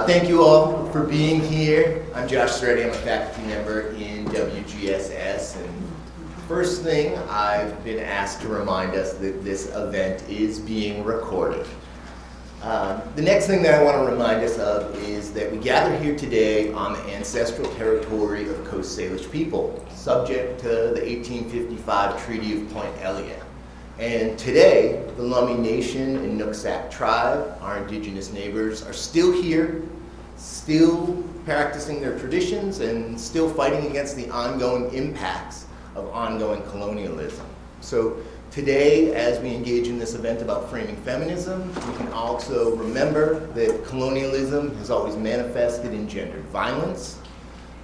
Thank you all for being here. I'm Josh Stretty. I'm a faculty member in WGSS. And first thing, I've been asked to remind us that this event is being recorded. The next thing that I want to remind us of is that we gather here today on the ancestral territory of Coast Salish people, subject to the 1855 Treaty of Point Elliott. And today, the Lummi Nation and Nooksack tribe, our indigenous neighbors, are still here, still practicing their traditions, and still fighting against the ongoing impacts of ongoing colonialism. So today, as we engage in this event about framing feminism, we can also remember that colonialism has always manifested in gendered violence,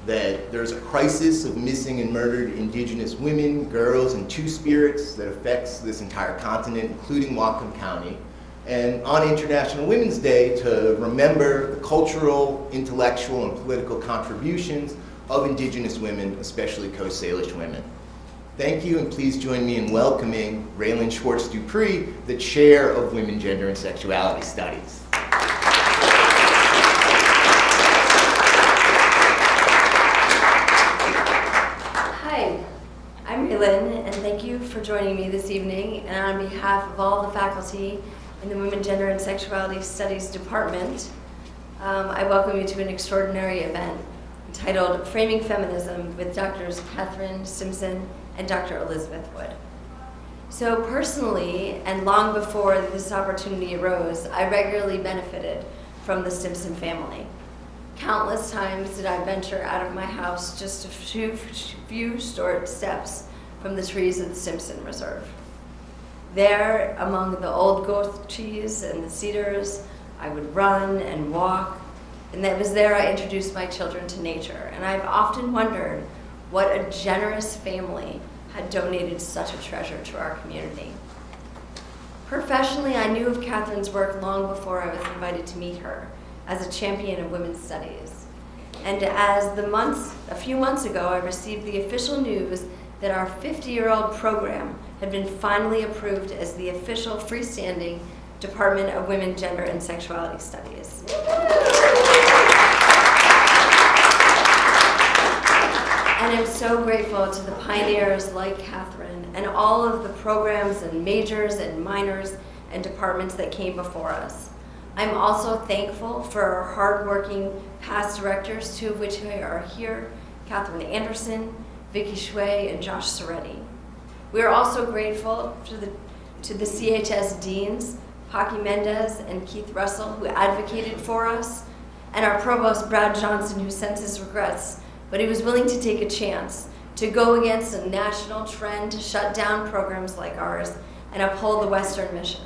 that there's a crisis of missing and murdered indigenous women, girls, and two-spirits that affects this entire continent, including Whatcom County. And on International Women's Day, to remember the cultural, intellectual, and political contributions of indigenous women, especially Coast Salish women. Thank you, and please join me in welcoming Raylan Schwartz-Dupree, the chair of Women, Gender, and Sexuality Studies. I'm Raylan, and thank you for joining me this evening. And on behalf of all the faculty in the Women, Gender, and Sexuality Studies Department, I welcome you to an extraordinary event entitled Framing Feminism with Drs. Catherine Simpson and Dr. Elizabeth Wood. So personally, and long before this opportunity arose, I regularly benefited from the Simpson family. Countless times did I venture out of my house just a few short steps from the trees of the Simpson Reserve. There, among the old goat trees and the cedars, I would run and walk, and it was there I introduced my children to nature. And I've often wondered what a generous family had donated such a treasure to our community. Professionally, I knew of Catherine's work long before I was invited to meet her as a champion of women's studies. And a few months ago, I received the official news that our 50-year-old program had been finally approved as the official freestanding Department of Women, Gender, and Sexuality Studies. And I'm so grateful to the pioneers like Catherine and all of the programs and majors and minors and departments that came before us. I'm also thankful for our hardworking past directors, two of which are here, Catherine Anderson, Vicki Shui, and Josh Soretti. We are also grateful to the CHS deans, Paki Mendez and Keith Russell, who advocated for us, and our provost, Brad Johnson, who sends his regrets, but he was willing to take a chance to go against a national trend to shut down programs like ours and uphold the Western mission.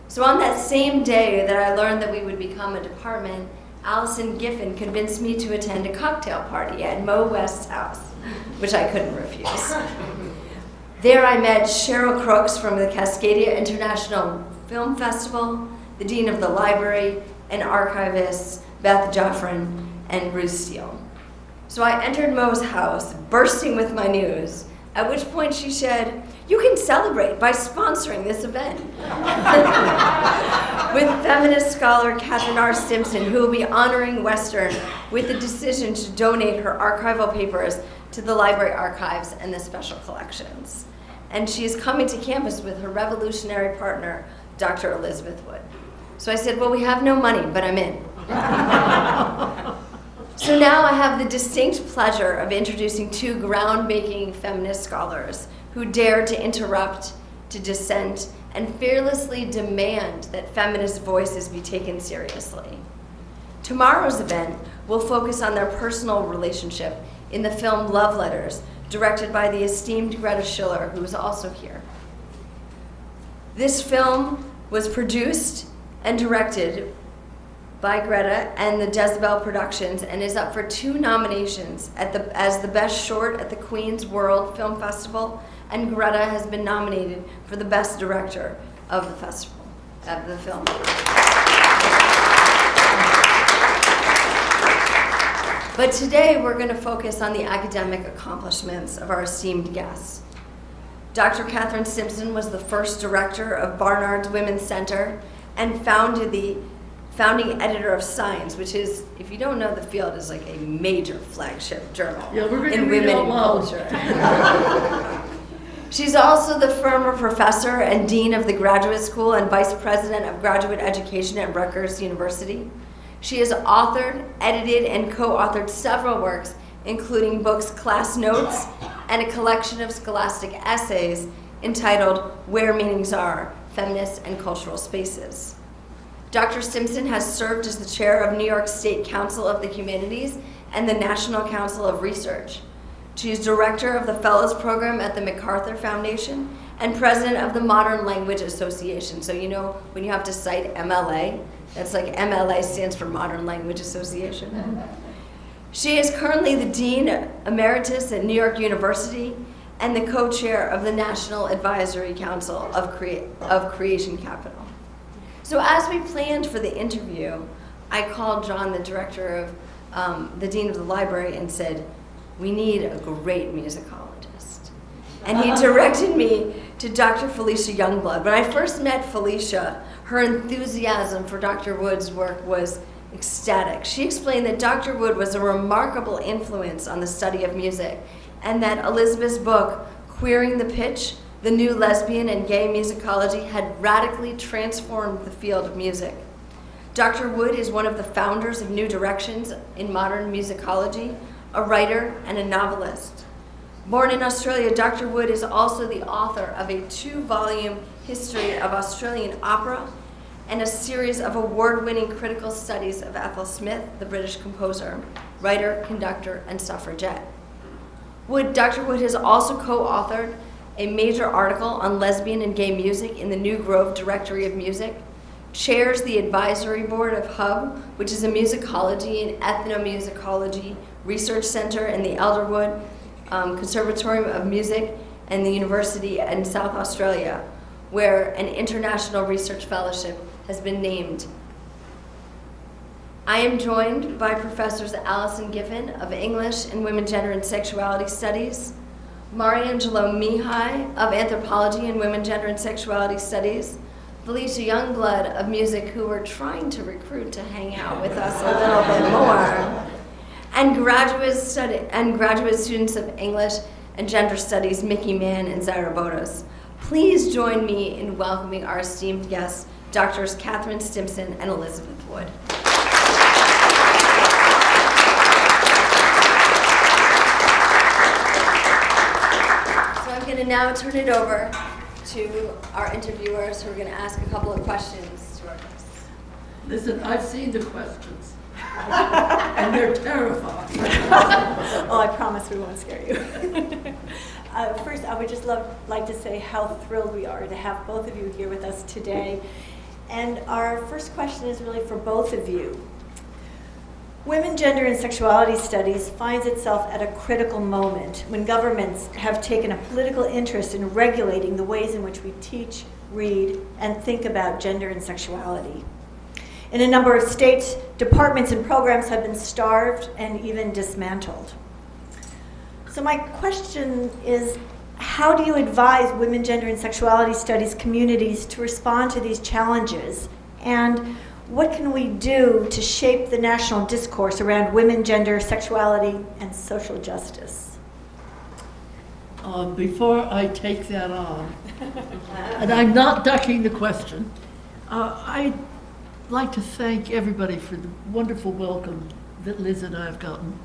So on that same day that I learned that we would become a department, Allison Giffen convinced me to attend a cocktail party at Mo West's house, which I couldn't refuse. There I met Cheryl Crooks from the Cascadia International Film Festival, the dean of the library, and archivists Beth Joffrin and Ruth Steele. So I entered Mo's house, bursting with my news, at which point she said, "You can celebrate by sponsoring this event." With feminist scholar Catherine R. Simpson, who will be honoring Western with the decision to donate her archival papers to the library archives and the special collections. And she is coming to campus with her revolutionary partner, Dr. Elizabeth Wood. So I said, well, we have no money, but I'm in. So now I have the distinct pleasure of introducing two groundbreaking feminist scholars who dare to interrupt, to dissent, and fearlessly demand that feminist voices be taken seriously. Tomorrow's event will focus on their personal relationship in the film Love Letters, directed by the esteemed Greta Schiller, who is also here. This film was produced and directed by Greta and the Jezebel Productions and is up for 2 nominations as the best short at the Queen's World Film Festival, and Greta has been nominated for the best director of the festival, of the film. But today we're going to focus on the academic accomplishments of our esteemed guests. Dr. Catherine Simpson was the first director of Barnard's Women's Center and founded the founding editor of Science, which is, if you don't know the field, is like a major flagship journal Yeah, we're gonna in read women out in loud. culture. She's also the former professor and dean of the graduate school and vice president of graduate education at Rutgers University. She has authored, edited, and co-authored several works, including books Class Notes and a collection of scholastic essays entitled Where Meanings Are, Feminist and Cultural Spaces. Dr. Stimson has served as the chair of New York State Council of the Humanities and the National Council of Research. She is director of the Fellows Program at the MacArthur Foundation and president of the Modern Language Association. So you know when you have to cite MLA, that's like MLA stands for Modern Language Association. She is currently the Dean Emeritus at New York University and the co-chair of the National Advisory Council of Creation Capital. So as we planned for the interview, I called John, the director of, the dean of the library, and said, we need a great musicologist. And he directed me to Dr. Felicia Youngblood. When I first met Felicia, her enthusiasm for Dr. Wood's work was ecstatic. She explained that Dr. Wood was a remarkable influence on the study of music, and that Elizabeth's book, Queering the Pitch, The New Lesbian and Gay Musicology, had radically transformed the field of music. Dr. Wood is one of the founders of New Directions in Modern Musicology, a writer and a novelist. Born in Australia, Dr. Wood is also the author of a 2-volume history of Australian opera and a series of award-winning critical studies of Ethel Smith, the British composer, writer, conductor, and suffragette. Dr. Wood has also co-authored a major article on lesbian and gay music in the New Grove Directory of Music, chairs the advisory board of HUB, which is a musicology and ethnomusicology research center in the Elderwood Conservatorium of Music and the University in South Australia, where an international research fellowship has been named. I am joined by Professors Alison Giffen of English and Women, Gender, and Sexuality Studies, Mariangelo Mihai of Anthropology and Women, Gender, and Sexuality Studies, Felicia Youngblood of Music, who we're trying to recruit to hang out with us a little bit more, and graduate students of English and Gender Studies, Mickey Mann and Zaira Bodas. Please join me in welcoming our esteemed guests, Drs. Catherine Stimson and Elizabeth Wood. I'm going to now turn it over to our interviewers who are going to ask a couple of questions to our guests. Listen, I've seen the questions, and they're terrifying. Oh, I promise we won't scare you. First, I would just like to say how thrilled we are to have both of you here with us today. And our first question is really for both of you. Women, Gender, and Sexuality Studies finds itself at a critical moment when governments have taken a political interest in regulating the ways in which we teach, read, and think about gender and sexuality. In a number of states, departments and programs have been starved and even dismantled. So my question is, how do you advise women, gender, and sexuality studies communities to respond to these challenges? And what can we do to shape the national discourse around women, gender, sexuality, and social justice? Before I take that on, and I'm not ducking the question, I'd like to thank everybody for the wonderful welcome that Liz and I have gotten.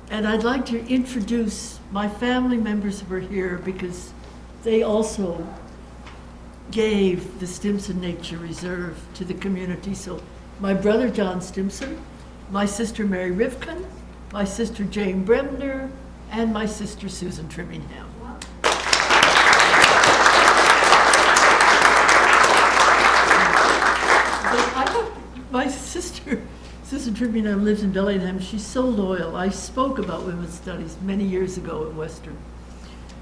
And I'd like to introduce my family members who are here because they also gave the Stimson Nature Reserve to the community. So my brother John Stimson, my sister Mary Rivkin, my sister Jane Bremner, and my sister Susan Trimmingham. My sister, Susan Trimmingham, lives in Bellingham. She's so loyal. I spoke about women's studies many years ago at Western.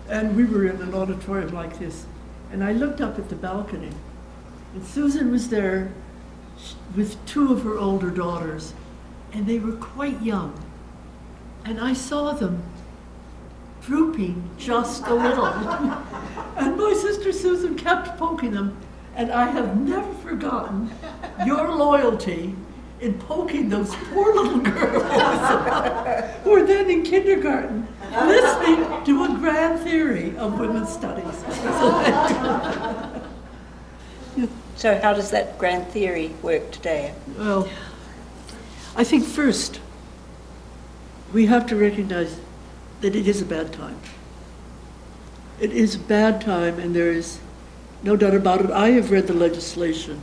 And we were in an auditorium like this. And I looked up at the balcony. And Susan was there with 2 of her older daughters. And they were quite young. And I saw them drooping just a little. And my sister Susan kept poking them. And I have never forgotten your loyalty in poking those poor little girls who were then in kindergarten, listening to a grand theory of women's studies. So how does that grand theory work today? Well, I think first, we have to recognize that it is a bad time. It is a bad time, and there is no doubt about it. I have read the legislation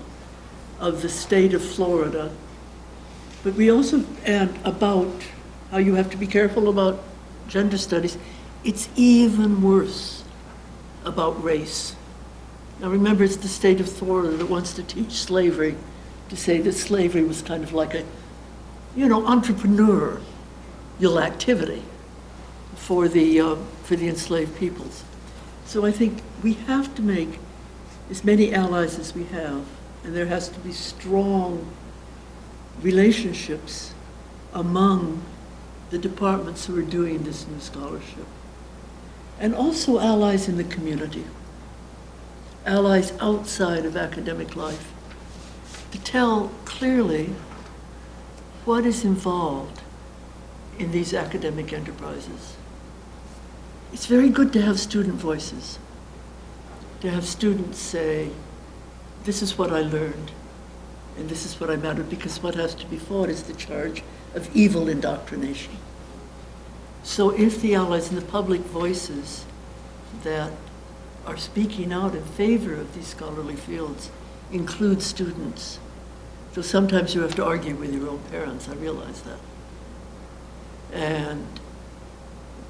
of the state of Florida, but we also, and about how you have to be careful about gender studies. It's even worse about race. Now remember, it's the state of Florida that wants to teach slavery, to say that slavery was kind of like a, entrepreneurial activity for the enslaved peoples. So I think we have to make as many allies as we have, and there has to be strong relationships among the departments who are doing this new scholarship. And also allies in the community, allies outside of academic life, to tell clearly what is involved in these academic enterprises. It's very good to have student voices, to have students say, this is what I learned, and this is what I mattered, because what has to be fought is the charge of evil indoctrination. So if the allies and the public voices that are speaking out in favor of these scholarly fields include students, so sometimes you have to argue with your own parents, I realize that.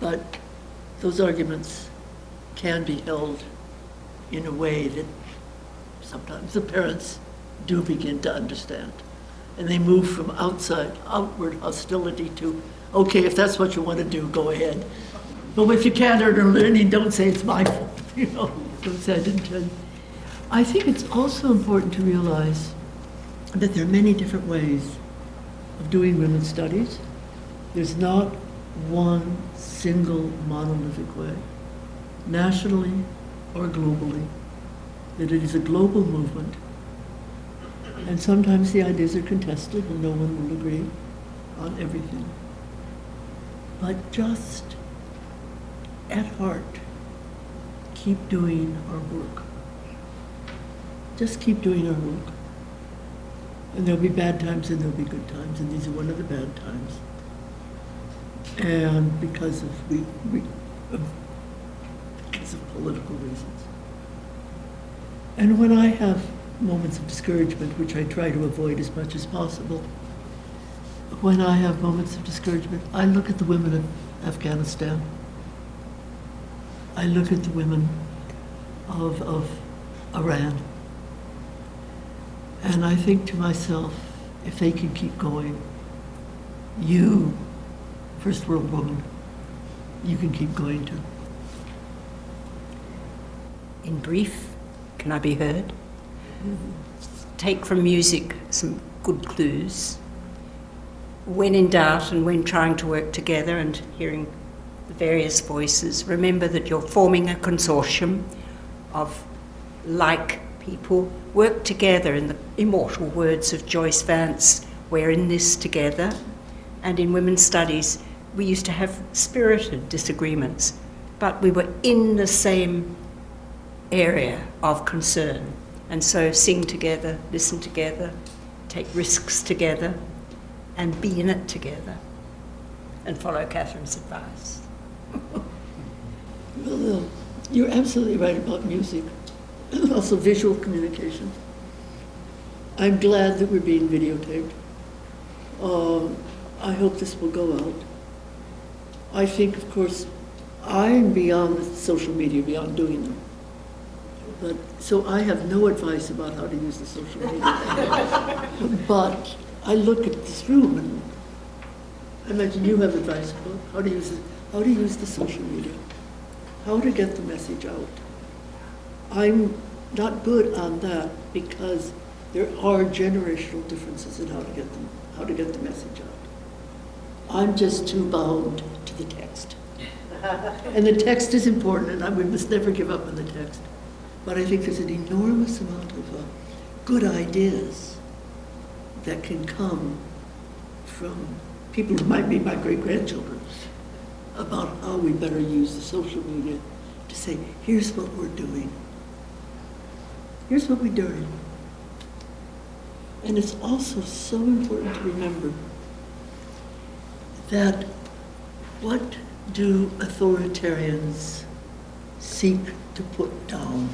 But those arguments can be held in a way that sometimes the parents do begin to understand. And they move from outward hostility to, okay, if that's what you want to do, go ahead. But if you can't earn learning, don't say it's my fault, don't say I didn't tell you. I think it's also important to realize that there are many different ways of doing women's studies. There's not one single monolithic way, nationally or globally, that it is a global movement. And sometimes the ideas are contested and no one will agree on everything. But just at heart, keep doing our work. Just keep doing our work. And there'll be bad times and there'll be good times, and these are one of the bad times. And because of political reasons. And when I have moments of discouragement, which I try to avoid as much as possible, when I have moments of discouragement, I look at the women of Afghanistan. I look at the women of Iran. And I think to myself, if they can keep going, you, first world woman, you can keep going too. In brief, can I be heard? Take from music some good clues. When in doubt and when trying to work together and hearing the various voices, remember that you're forming a consortium of like people. Work together. In the immortal words of Joyce Vance, we're in this together. And in women's studies, we used to have spirited disagreements, but we were in the same area of concern. And so sing together, listen together, take risks together, and be in it together, and follow Catherine's advice. Well, you're absolutely right about music, also visual communication. I'm glad that we're being videotaped. I hope this will go out. I think, of course, I'm beyond the social media, beyond doing them. But, so I have no advice about how to use the social media. But I look at this room and I imagine you have advice about how to use the social media, how to get the message out. I'm not good on that because there are generational differences in how to get the message out. I'm just too bound to the text. And the text is important, and we must never give up on the text. But I think there's an enormous amount of good ideas that can come from people who might be my great-grandchildren about how we better use the social media to say, here's what we're doing. Here's what we're doing. And it's also so important to remember that what do authoritarians seek to put down?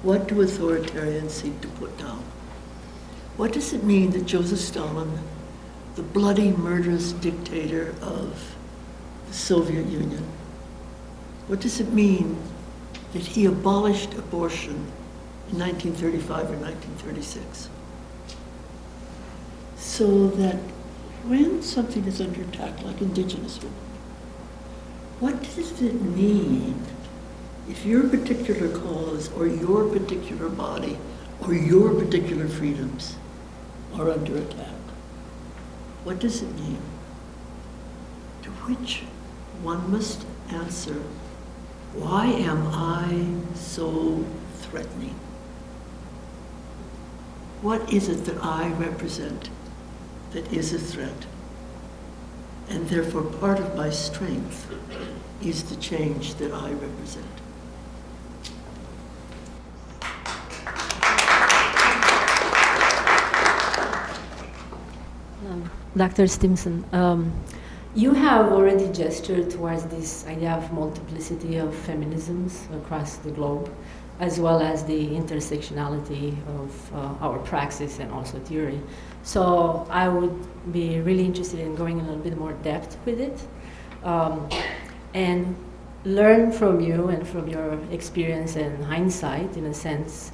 What do authoritarians seek to put down? What does it mean that Joseph Stalin, the bloody, murderous dictator of the Soviet Union, what does it mean that he abolished abortion in 1935 or 1936? So that when something is under attack, like Indigenous women, what does it mean if your particular cause or your particular body or your particular freedoms are under attack? What does it mean? To which one must answer, why am I so threatening? What is it that I represent that is a threat? And therefore part of my strength is the change that I represent. Dr. Stimson, you have already gestured towards this idea of multiplicity of feminisms across the globe, as well as the intersectionality of our praxis and also theory. So I would be really interested in going in a little bit more depth with it, and learn from you and from your experience and hindsight, in a sense,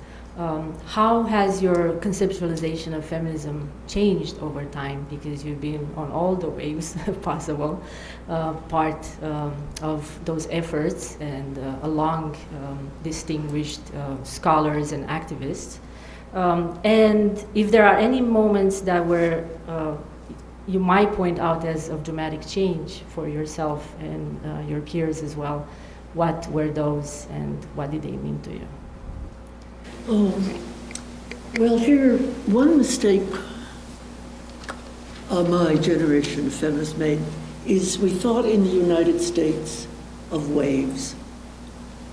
how has your conceptualization of feminism changed over time? Because you've been on all the waves possible, part of those efforts, and along distinguished scholars and activists. And if there are any moments that were you might point out as of dramatic change for yourself and your peers as well, what were those and what did they mean to you? Oh, well, here, one mistake my generation of feminists made is we thought in the United States of waves.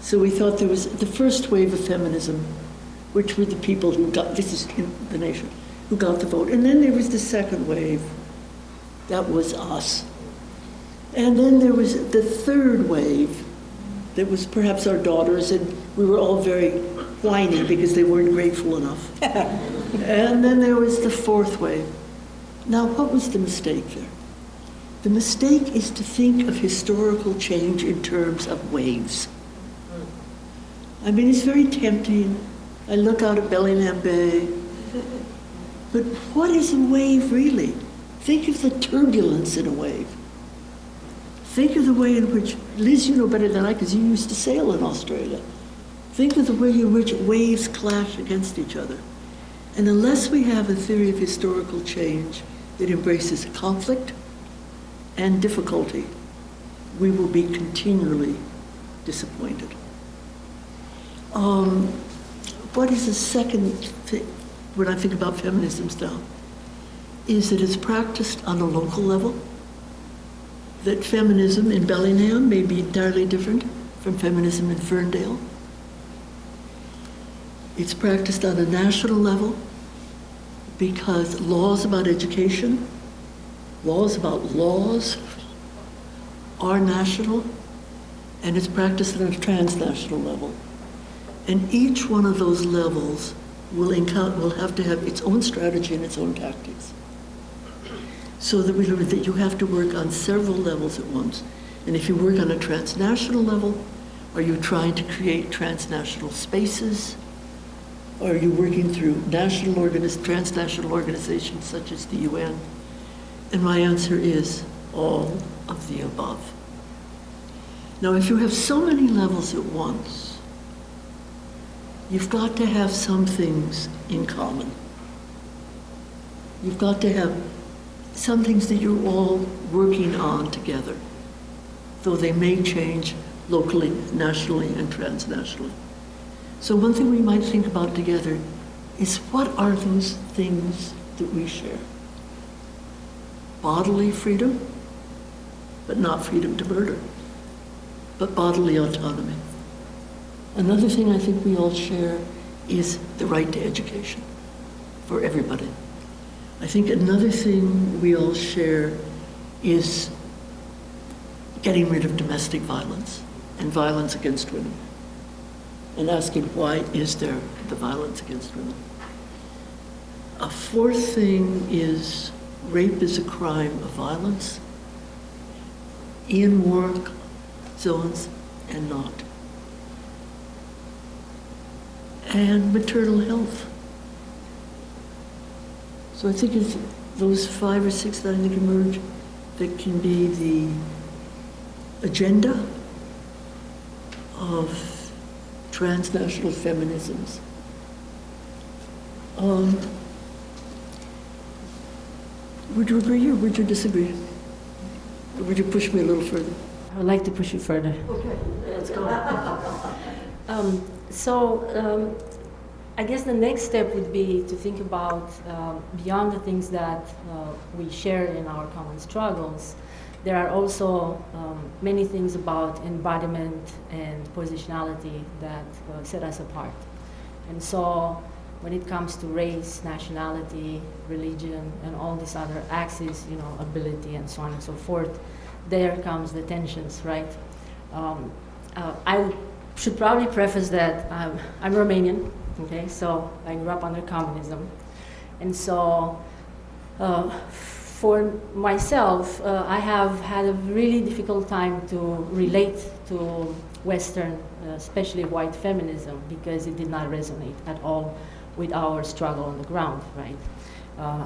So we thought there was the first wave of feminism, which were the people who got, this is in the nation, who got the vote. And then there was the second wave, that was us. And then there was the third wave, that was perhaps our daughters, and we were all very whiny because they weren't grateful enough. And then there was the fourth wave. Now, what was the mistake there? The mistake is to think of historical change in terms of waves. I mean, it's very tempting. I look out at Bellingham Bay. But what is a wave really? Think of the turbulence in a wave. Think of the way in which, Liz, you know better than I, because you used to sail in Australia. Think of the way in which waves clash against each other. And unless we have a theory of historical change that embraces conflict and difficulty, we will be continually disappointed. What is the second thing, when I think about feminisms now, is that it's practiced on a local level, that feminism in Bellingham may be entirely different from feminism in Ferndale. It's practiced on a national level because laws about education, laws about laws are national, and it's practiced on a transnational level. And each one of those levels will have to have its own strategy and its own tactics. So that we learn that you have to work on several levels at once. And if you work on a transnational level, are you trying to create transnational spaces? Or are you working through transnational organizations such as the UN? And my answer is all of the above. Now, if you have so many levels at once, you've got to have some things in common. You've got to have some things that you're all working on together, though they may change locally, nationally, and transnationally. So one thing we might think about together is what are those things that we share? Bodily freedom, but not freedom to murder, but bodily autonomy. Another thing I think we all share is the right to education for everybody. I think another thing we all share is getting rid of domestic violence and violence against women, and asking why is there the violence against women. A fourth thing is rape is a crime of violence in war zones and not. And maternal health. So I think it's those 5 or 6 that I think emerge that can be the agenda of transnational feminisms. Would you agree or would you disagree? Or would you push me a little further? I would like to push you further. Okay, let's go. I guess the next step would be to think about, beyond the things that we share in our common struggles, there are also many things about embodiment and positionality that set us apart. And so when it comes to race, nationality, religion, and all these other axes, ability and so on and so forth, there comes the tensions, right? I should probably preface that I'm Romanian, okay? So I grew up under communism. And so for myself, I have had a really difficult time to relate to Western, especially white feminism, because it did not resonate at all with our struggle on the ground, right?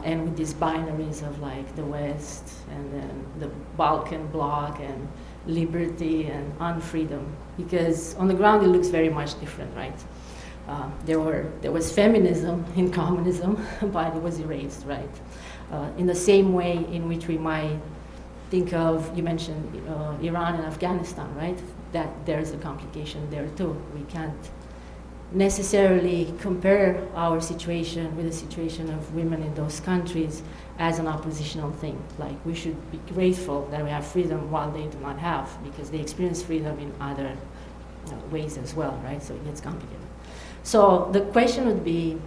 And with these binaries of like the West and then the Balkan bloc and liberty and unfreedom, because on the ground it looks very much different, right? There was feminism in communism, but it was erased, right? In the same way in which we might think of, you mentioned Iran and Afghanistan, right? That there's a complication there too. We can't necessarily compare our situation with the situation of women in those countries as an oppositional thing. Like, we should be grateful that we have freedom while they do not have, because they experience freedom in other ways as well, right? So it gets complicated. So the question would be,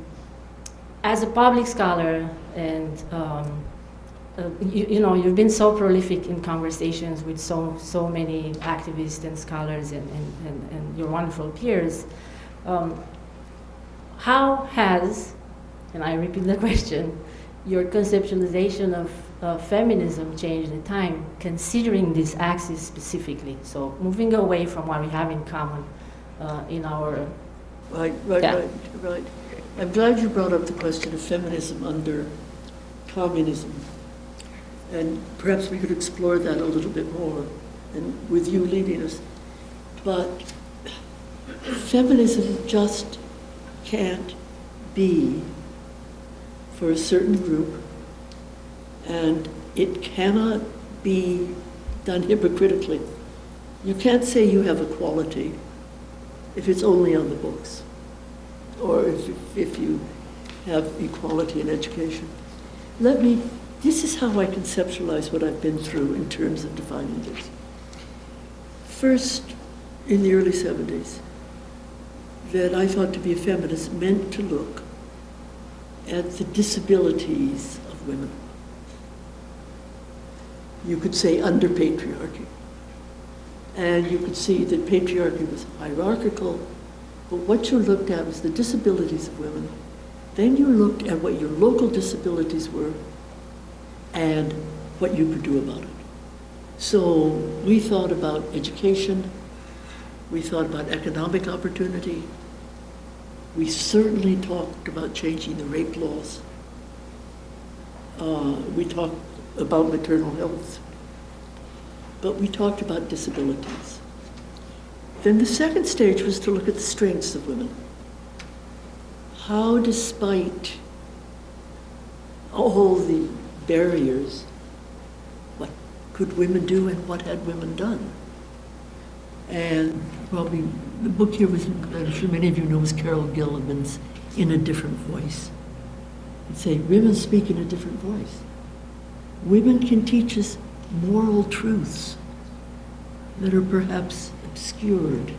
as a public scholar, and you've been so prolific in conversations with so many activists and scholars and your wonderful peers, how has, and I repeat the question, your conceptualization of feminism changed in time, considering this axis specifically? So moving away from what we have in common in our... Right. I'm glad you brought up the question of feminism under communism. And perhaps we could explore that a little bit more, and with you leading us. But feminism just can't be for a certain group, and it cannot be done hypocritically. You can't say you have equality if it's only on the books, or if you have equality in education. This is how I conceptualize what I've been through in terms of defining this. First, in the early 70s, that I thought to be a feminist meant to look at the disabilities of women. You could say under patriarchy. And you could see that patriarchy was hierarchical, but what you looked at was the disabilities of women. Then you looked at what your local disabilities were and what you could do about it. So we thought about education, we thought about economic opportunity, we certainly talked about changing the rape laws, we talked about maternal health, but we talked about disabilities. Then the second stage was to look at the strengths of women. How, despite all the barriers, what could women do and what had women done? And probably the book here was, I'm sure many of you know, was Carol Gilligan's In a Different Voice. It'd say, women speak in a different voice. Women can teach us moral truths that are perhaps obscured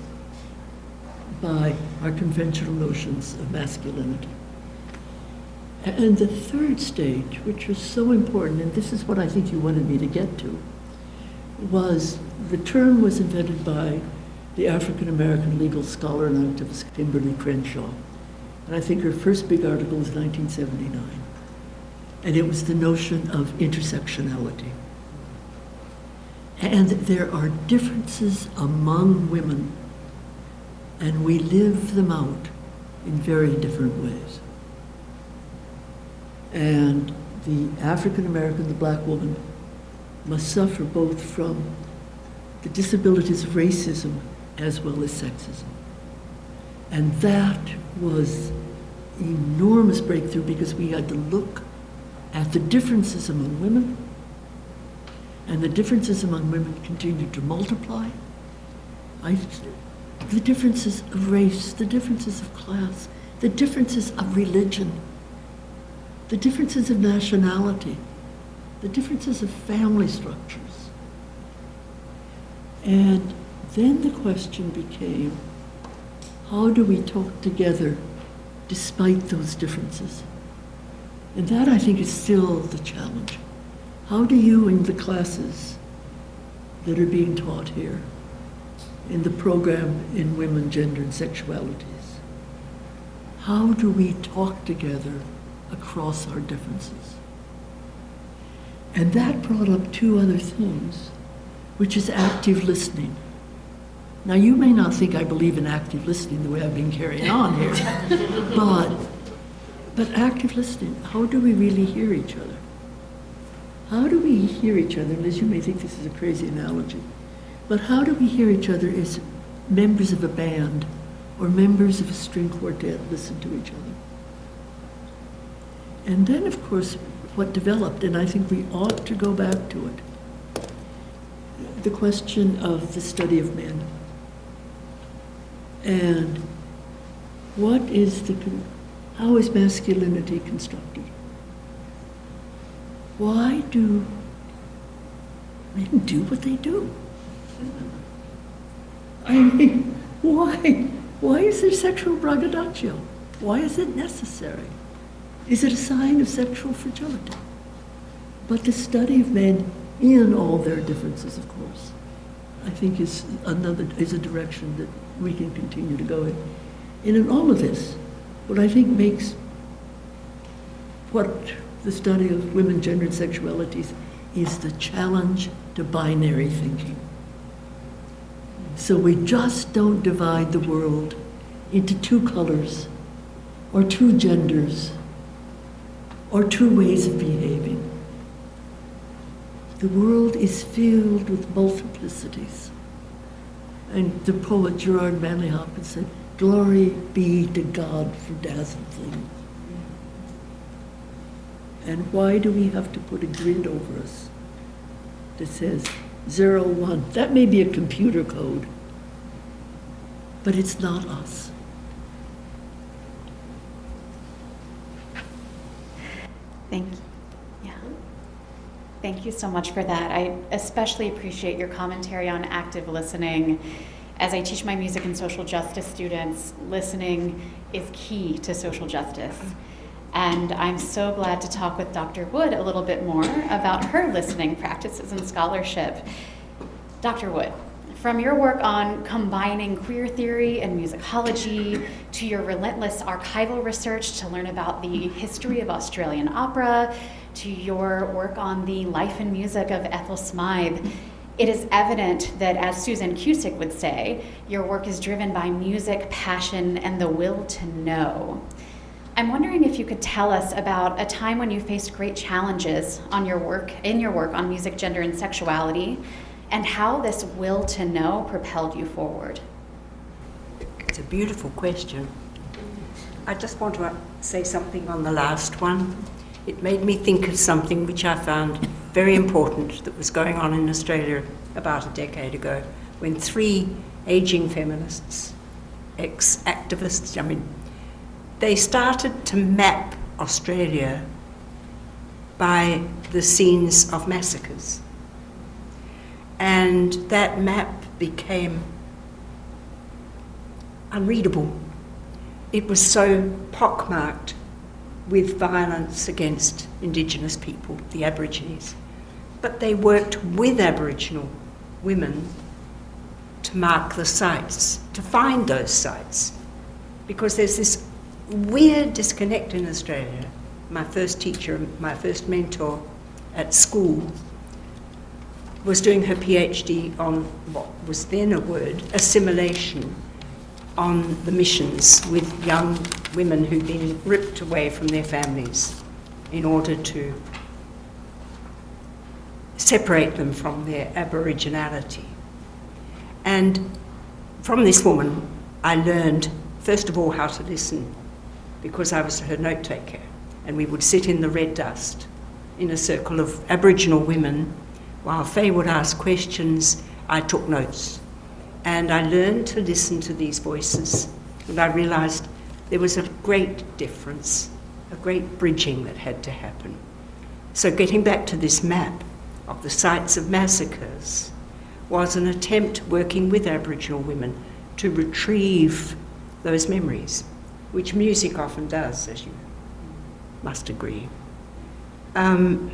by our conventional notions of masculinity. And the third stage, which was so important, and this is what I think you wanted me to get to, was the term was invented by the African-American legal scholar and activist Kimberly Crenshaw. And I think her first big article was 1979. And it was the notion of intersectionality. And there are differences among women, and we live them out in very different ways. And the African-American, the black woman, must suffer both from the disabilities of racism as well as sexism. And that was an enormous breakthrough because we had to look at the differences among women, and the differences among women continued to multiply. The differences of race, the differences of class, the differences of religion, the differences of nationality, the differences of family structures. And then the question became, how do we talk together despite those differences? And that, I think, is still the challenge. How do you, in the classes that are being taught here, in the program in Women, Gender, and Sexualities, how do we talk together across our differences? And that brought up two other things, which is active listening. Now, you may not think I believe in active listening the way I've been carrying on here, but active listening, how do we really hear each other? How do we hear each other? Liz, you may think this is a crazy analogy, but how do we hear each other as members of a band or members of a string quartet listen to each other? And then, of course, what developed, and I think we ought to go back to it, the question of the study of men. And how is masculinity constructed? Why do men do what they do? I mean, why? Why is there sexual braggadocio? Why is it necessary? Is it a sign of sexual fragility? But the study of men in all their differences, of course, I think is a direction that we can continue to go in. And in all of this, what I think makes what the study of women, gender, and sexualities is the challenge to binary thinking. So we just don't divide the world into two colors or two genders or two ways of behaving. The world is filled with multiplicities. And the poet Gerard Manley Hopkins said, "Glory be to God for dazzled things." And why do we have to put a grid over us that says 0, 1? That may be a computer code, but it's not us. Thank you. Yeah. Thank you so much for that. I especially appreciate your commentary on active listening. As I teach my music and social justice students, listening is key to social justice. And I'm so glad to talk with Dr. Wood a little bit more about her listening practices and scholarship. Dr. Wood, from your work on combining queer theory and musicology to your relentless archival research to learn about the history of Australian opera, to your work on the life and music of Ethel Smythe, it is evident that, as Susan Cusick would say, your work is driven by music, passion, and the will to know. I'm wondering if you could tell us about a time when you faced great challenges in your work on music, gender, and sexuality, and how this will to know propelled you forward. It's a beautiful question. I just want to say something on the last one. It made me think of something which I found very important that was going on in Australia about a decade ago, when 3 ageing feminists, ex-activists. I mean, they started to map Australia by the scenes of massacres. And that map became unreadable. It was so pockmarked with violence against Indigenous people, the Aborigines. But they worked with Aboriginal women to mark the sites, to find those sites. Because there's this weird disconnect in Australia. My first teacher, my first mentor at school, was doing her PhD on what was then a word, assimilation, on the missions with young women who'd been ripped away from their families in order to separate them from their aboriginality. And from this woman, I learned, first of all, how to listen, because I was her note taker. And we would sit in the red dust in a circle of Aboriginal women. While Faye would ask questions, I took notes. And I learned to listen to these voices. And I realised there was a great difference, a great bridging that had to happen. So getting back to this map of the sites of massacres was an attempt, working with Aboriginal women, to retrieve those memories, which music often does, as you must agree. And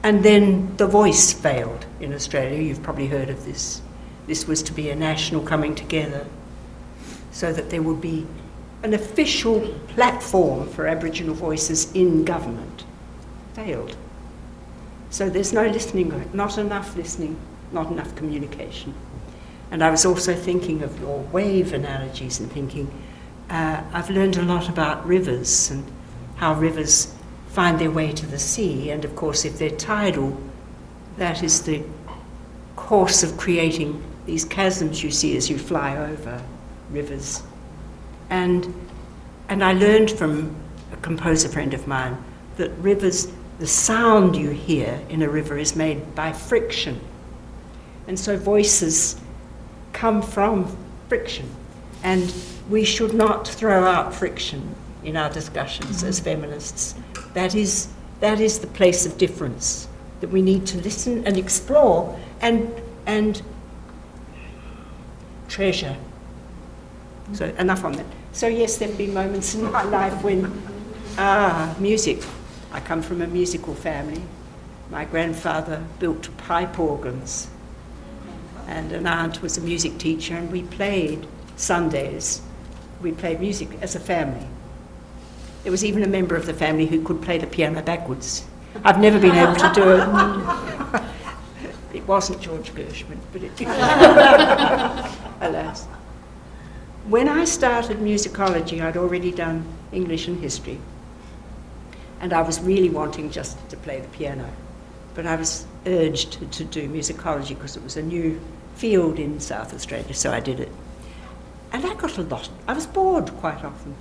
then the voice failed in Australia. You've probably heard of this. This was to be a national coming together so that there would be an official platform for Aboriginal voices in government. Failed. So there's no listening, not enough listening, not enough communication. And I was also thinking of your wave analogies and thinking, I've learned a lot about rivers and how rivers find their way to the sea. And of course, if they're tidal, that is the course of creating these chasms you see as you fly over rivers. And I learned from a composer friend of mine that rivers, the sound you hear in a river is made by friction. And so voices come from friction. And we should not throw out friction in our discussions as feminists. That is the place of difference, that we need to listen and explore and treasure. So enough on that. So yes, there have been moments in my life when, music. I come from a musical family. My grandfather built pipe organs, and an aunt was a music teacher, and we played Sundays. We played music as a family. There was even a member of the family who could play the piano backwards. I've never been able to do it. It wasn't George Gershwin, but it alas. When I started musicology, I'd already done English and history, and I was really wanting just to play the piano. But I was urged to do musicology because it was a new field in South Australia, so I did it. And I got a lot. I was bored quite often.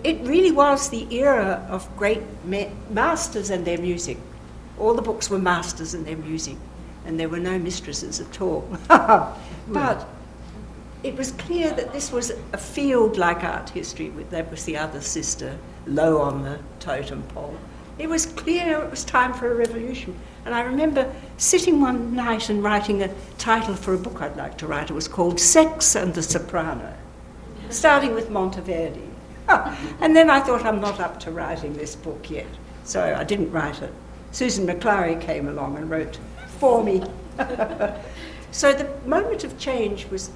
It really was the era of great masters and their music. All the books were masters and their music, and there were no mistresses at all. But it was clear that this was a field like art history. That was the other sister, low on the totem pole. It was clear it was time for a revolution. And I remember sitting one night and writing a title for a book I'd like to write. It was called Sex and the Soprano, starting with Monteverdi. And then I thought, I'm not up to writing this book yet. So I didn't write it. Susan McClary came along and wrote for me. So the moment of change was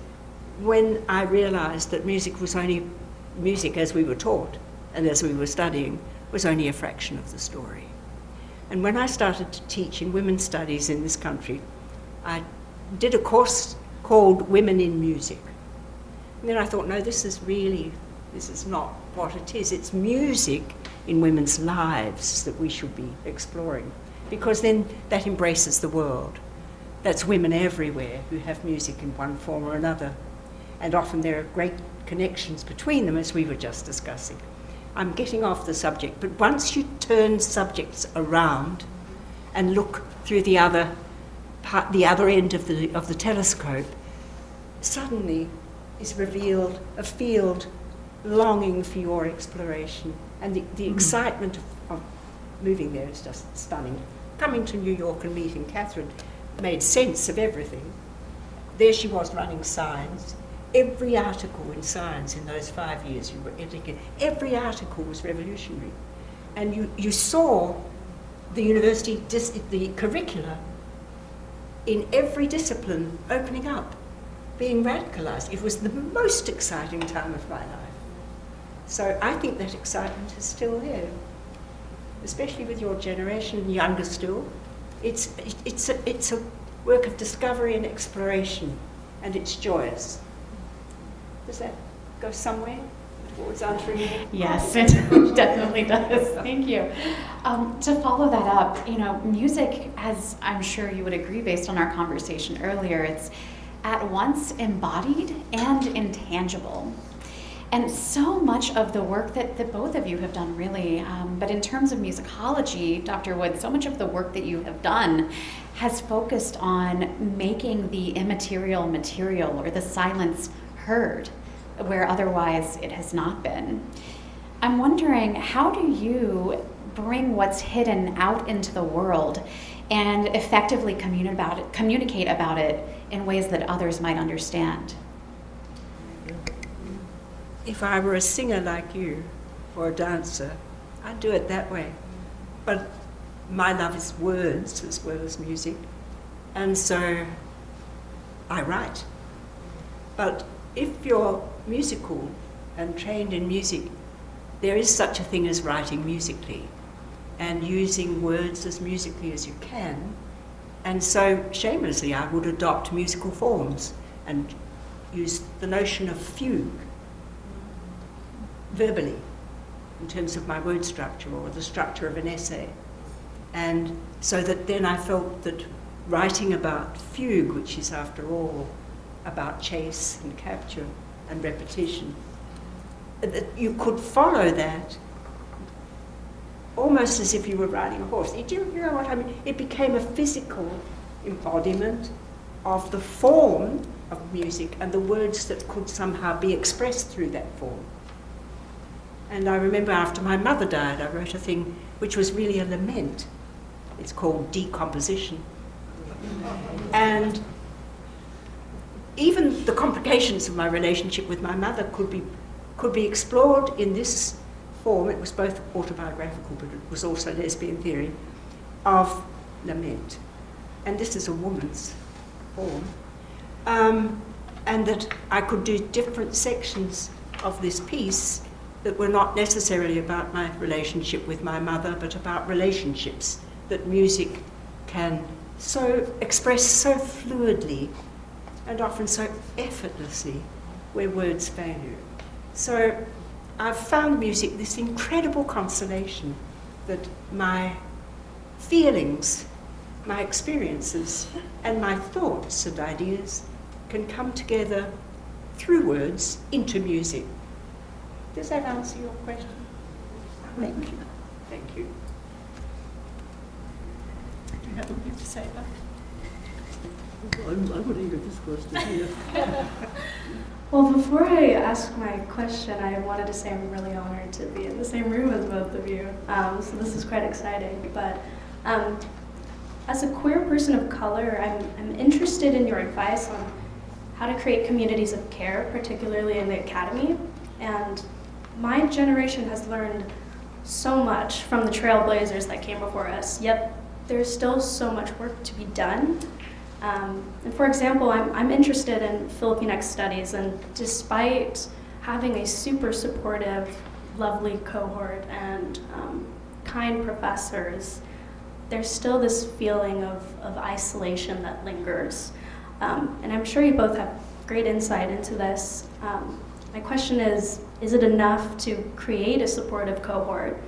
when I realised that music was only, music as we were taught and as we were studying, was only a fraction of the story. And when I started to teach in women's studies in this country, I did a course called Women in Music. And then I thought, no, this is not what it is. It's music in women's lives that we should be exploring, because then that embraces the world. That's women everywhere who have music in one form or another. And often there are great connections between them, as we were just discussing. I'm getting off the subject, but once you turn subjects around and look through the other the other end of the telescope, suddenly is revealed a field longing for your exploration. And the excitement of moving there is just stunning. Coming to New York and meeting Catherine made sense of everything. There she was running signs. Every article in science in those 5 years you were editing, every article was revolutionary. And you saw the university, the curricula in every discipline opening up, being radicalised. It was the most exciting time of my life. So I think that excitement is still there, especially with your generation, younger still. It's a work of discovery and exploration, and it's joyous. Does that go somewhere towards answering you? Yes, it definitely does. Thank you. To follow that up, music, as I'm sure you would agree based on our conversation earlier, it's at once embodied and intangible. And so much of the work that both of you have done, really, but in terms of musicology, Dr. Wood, so much of the work that you have done has focused on making the immaterial material, or the silence, heard, where otherwise it has not been. I'm wondering, how do you bring what's hidden out into the world and effectively communicate about it in ways that others might understand? If I were a singer like you, or a dancer, I'd do it that way. But my love is words as well as music, and so I write. But if you're musical and trained in music, there is such a thing as writing musically and using words as musically as you can. And so shamelessly I would adopt musical forms and use the notion of fugue verbally in terms of my word structure or the structure of an essay. And so that then I felt that writing about fugue, which is after all about chase and capture and repetition, that you could follow that almost as if you were riding a horse. Do you know what I mean? It became a physical embodiment of the form of music and the words that could somehow be expressed through that form. And I remember after my mother died, I wrote a thing which was really a lament. It's called Decomposition. And even the complications of my relationship with my mother could be explored in this form. It was both autobiographical, but it was also lesbian theory of lament. And this is a woman's form. And that I could do different sections of this piece that were not necessarily about my relationship with my mother, but about relationships that music can so express so fluidly and often so effortlessly where words fail you. So I've found music this incredible consolation that my feelings, my experiences, and my thoughts and ideas can come together through words into music. Does that answer your question? Thank you. Thank you. Do you have anything to say about it? I would answer this question. Yeah. Well, before I ask my question, I wanted to say I'm really honored to be in the same room as both of you. So this is quite exciting. But as a queer person of color, I'm interested in your advice on how to create communities of care, particularly in the academy. And my generation has learned so much from the trailblazers that came before us, yet there's still so much work to be done. And for example, I'm interested in Filipinx studies, and despite having a super supportive, lovely cohort and kind professors, there's still this feeling of isolation that lingers. And I'm sure you both have great insight into this. My question is it enough to create a supportive cohort?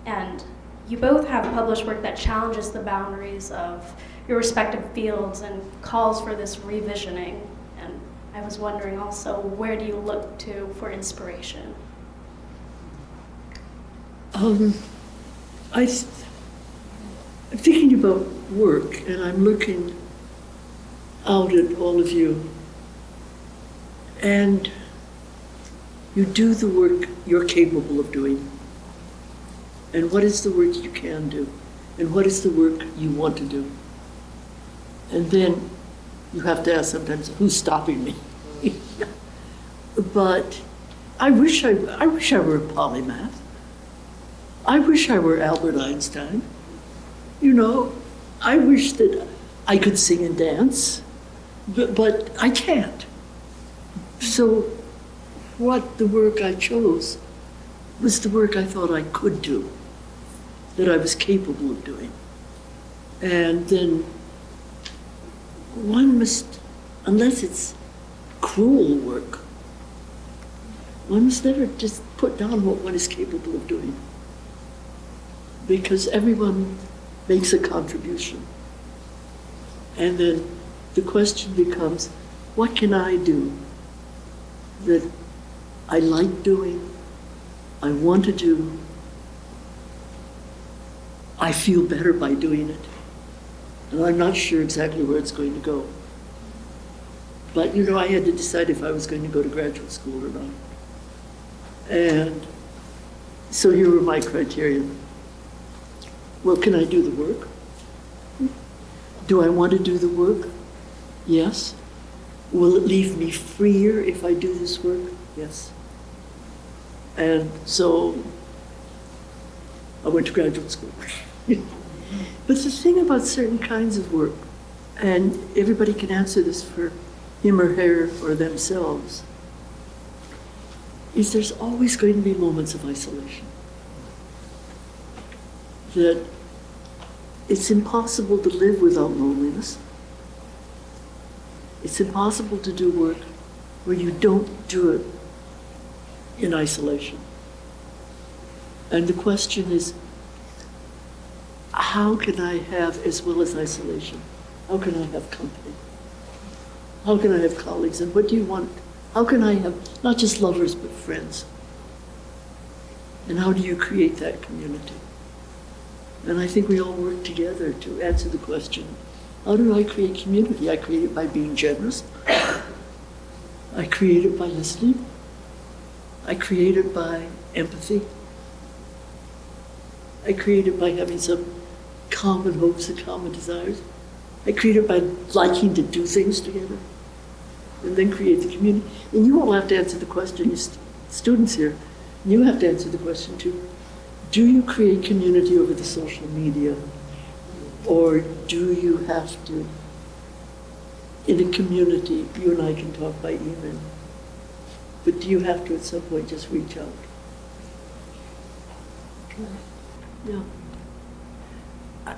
And you both have published work that challenges the boundaries of your respective fields and calls for this revisioning. And I was wondering also, where do you look to for inspiration? I'm thinking about work, and I'm looking out at all of you. And you do the work you're capable of doing. And what is the work you can do? And what is the work you want to do? And then you have to ask sometimes, who's stopping me? But I wish I were a polymath. I wish I were Albert Einstein. You know, I wish that I could sing and dance, but I can't. So what the work I chose was the work I thought I could do, that I was capable of doing. And then one must, unless it's cruel work, one must never just put down what one is capable of doing. Because everyone makes a contribution. And then the question becomes, what can I do that I like doing, I want to do, I feel better by doing it. And I'm not sure exactly where it's going to go. But you know, I had to decide if I was going to go to graduate school or not. And so here were my criteria. Well, can I do the work? Do I want to do the work? Yes. Will it leave me freer if I do this work? Yes. And so I went to graduate school. But the thing about certain kinds of work, and everybody can answer this for him or her or themselves, is there's always going to be moments of isolation. That it's impossible to live without loneliness. It's impossible to do work where you don't do it in isolation. And the question is, how can I have, as well as isolation, how can I have company? How can I have colleagues? And what do you want? How can I have not just lovers, but friends? And how do you create that community? And I think we all work together to answer the question, how do I create community? I create it by being generous. I create it by listening. I create it by empathy. I create it by having some common hopes and common desires. I create it by liking to do things together and then create the community. And you all have to answer the question, you students here, you have to answer the question too. Do you create community over the social media? Or do you have to, in a community, you and I can talk by email, but do you have to at some point just reach out? Yeah.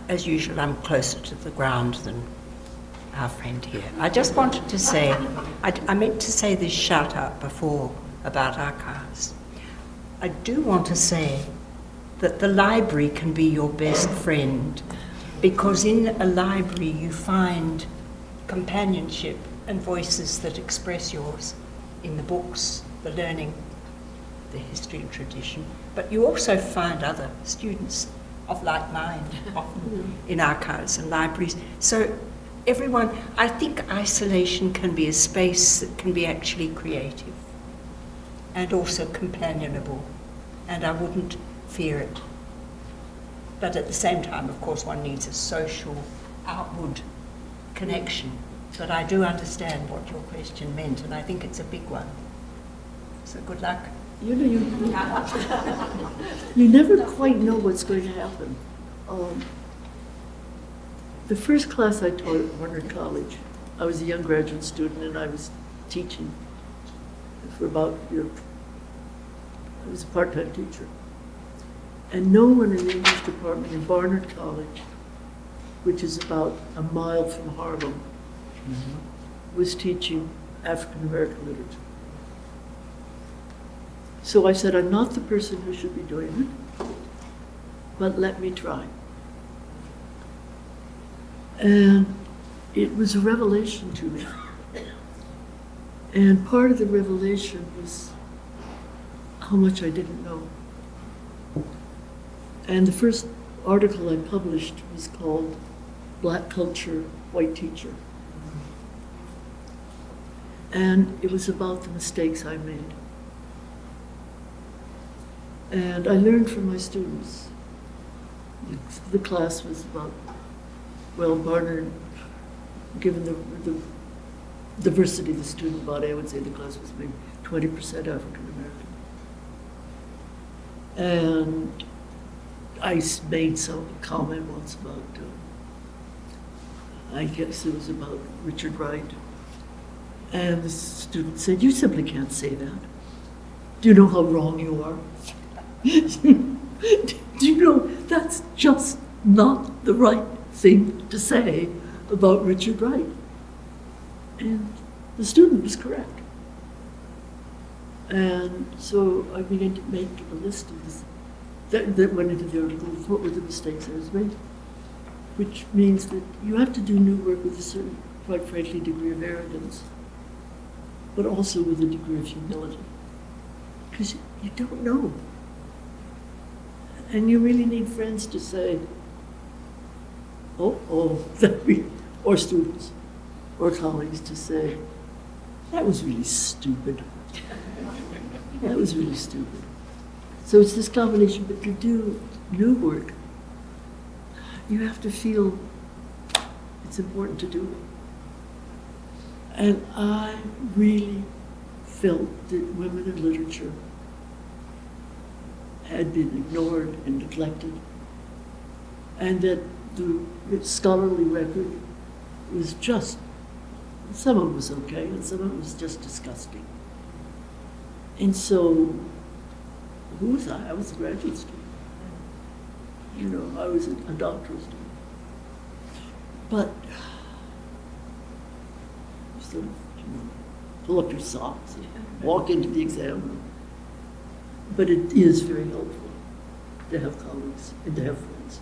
As usual, I'm closer to the ground than our friend here. I just wanted to say, I meant to say this shout out before about archives. I do want to say that the library can be your best friend, because in a library you find companionship and voices that express yours in the books, the learning, the history and tradition, but you also find other students of like mind often in archives and libraries. So everyone, I think isolation can be a space that can be actually creative and also companionable, and I wouldn't fear it. But at the same time, of course, one needs a social, outward connection. But I do understand what your question meant, and I think it's a big one. So good luck. You know, you never quite know what's going to happen. The first class I taught at Warner College, I was a young graduate student and I was teaching for about, I was a part-time teacher. And no one in the English department in Barnard College, which is about a mile from Harlem, was teaching African American literature. So I said, I'm not the person who should be doing it, but let me try. And it was a revelation to me. And part of the revelation was how much I didn't know. And the first article I published was called Black Culture, White Teacher. And it was about the mistakes I made. And I learned from my students. The class was about, well, Barnard, given the diversity of the student body, I would say the class was maybe 20% African American. And I made some comment once about, I guess it was about Richard Wright. And the student said, "You simply can't say that. Do you know how wrong you are? Do you know that's just not the right thing to say about Richard Wright?" And the student was correct. And so I began to make a list of this that went into the article of what were the mistakes I was making, which means that you have to do new work with a certain, quite frankly, degree of arrogance, but also with a degree of humility, because you don't know. And you really need friends to say, or students, or colleagues to say, that was really stupid. That was really stupid. So it's this combination, but to do new work, you have to feel it's important to do it. And I really felt that women in literature had been ignored and neglected, and that the scholarly record was just, some of it was okay, and some of it was just disgusting. And so, who was I? I was a graduate student. You know, I was a doctoral student. But, sort of, pull up your socks and walk into the exam room. But it is very helpful to have colleagues and to have friends.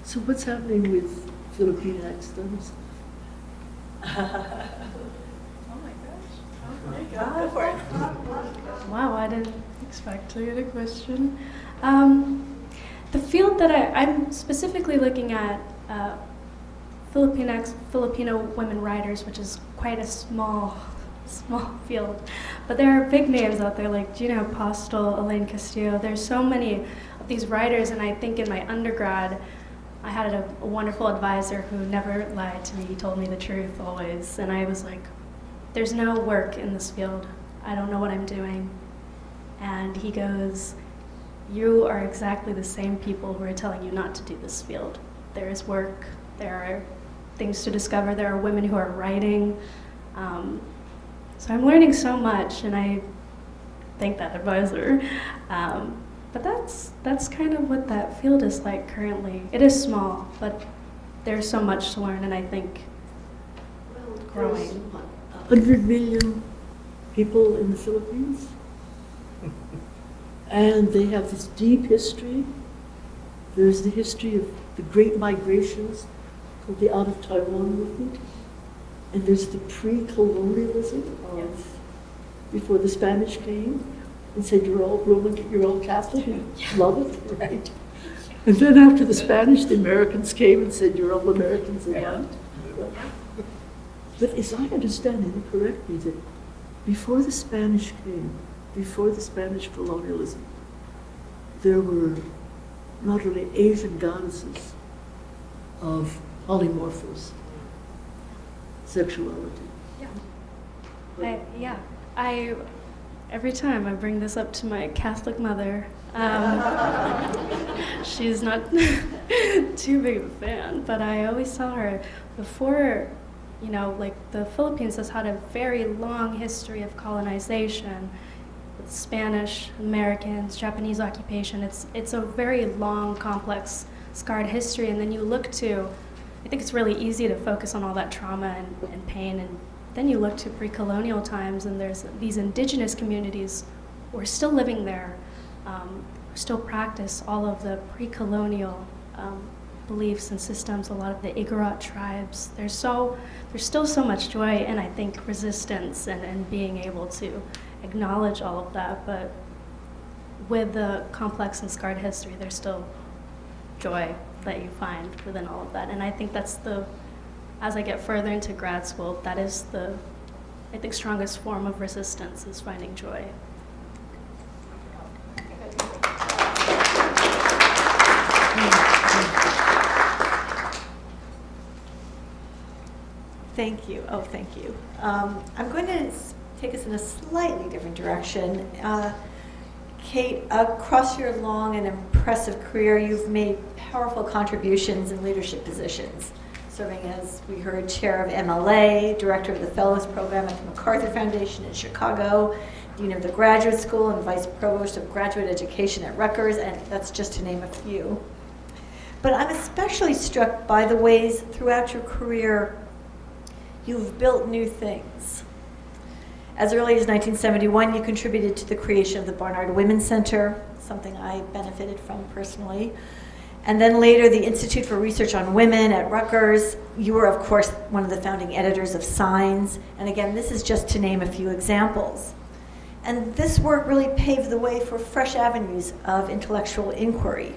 So what's happening with Filipino studies? Go for it. Wow, I didn't expect to get a question. The field that I'm specifically looking at Filipino women writers, which is quite a small field. But there are big names out there like Gina Apostol, Elaine Castillo. There's so many of these writers, and I think in my undergrad, I had a wonderful advisor who never lied to me. He told me the truth always, and I was like, there's no work in this field. I don't know what I'm doing. And he goes, you are exactly the same people who are telling you not to do this field. There is work, there are things to discover, there are women who are writing. So I'm learning so much, and I thank that advisor. But that's kind of what that field is like currently. It is small, but there's so much to learn, and I think growing. 100 million people in the Philippines, and they have this deep history. There's the history of the great migrations called the Out of Taiwan movement, and there's the pre-colonialism of before the Spanish came and said you're all Roman, you're all Catholic, and love it, right? And then after the Spanish, the Americans came and said you're all Americans and right? But as I understand it, and correct me, that before the Spanish came, before the Spanish colonialism, there were not only Asian goddesses of polymorphous sexuality. Every time I bring this up to my Catholic mother, she's not too big of a fan, but I always tell her before, you know, like the Philippines has had a very long history of colonization with Spanish, Americans, Japanese occupation. It's a very long, complex, scarred history, and then you look to, I think it's really easy to focus on all that trauma and pain, and then you look to pre-colonial times, and there's these indigenous communities who are still living there, who still practice all of the pre-colonial beliefs and systems, a lot of the Igorot tribes. There's still so much joy and I think resistance and being able to acknowledge all of that, but with the complex and scarred history, there's still joy that you find within all of that. And I think that's the as I get further into grad school, that is the, I think, strongest form of resistance, is finding joy. Thank you. Oh, thank you. I'm going to take us in a slightly different direction. Kate, across your long and impressive career, you've made powerful contributions in leadership positions, serving as, we heard, chair of MLA, director of the Fellows Program at the MacArthur Foundation in Chicago, dean of the Graduate School, and vice provost of graduate education at Rutgers, and that's just to name a few. But I'm especially struck by the ways throughout your career you've built new things. As early as 1971, you contributed to the creation of the Barnard Women's Center, something I benefited from personally. And then later, the Institute for Research on Women at Rutgers. You were, of course, one of the founding editors of Signs. And again, this is just to name a few examples. And this work really paved the way for fresh avenues of intellectual inquiry,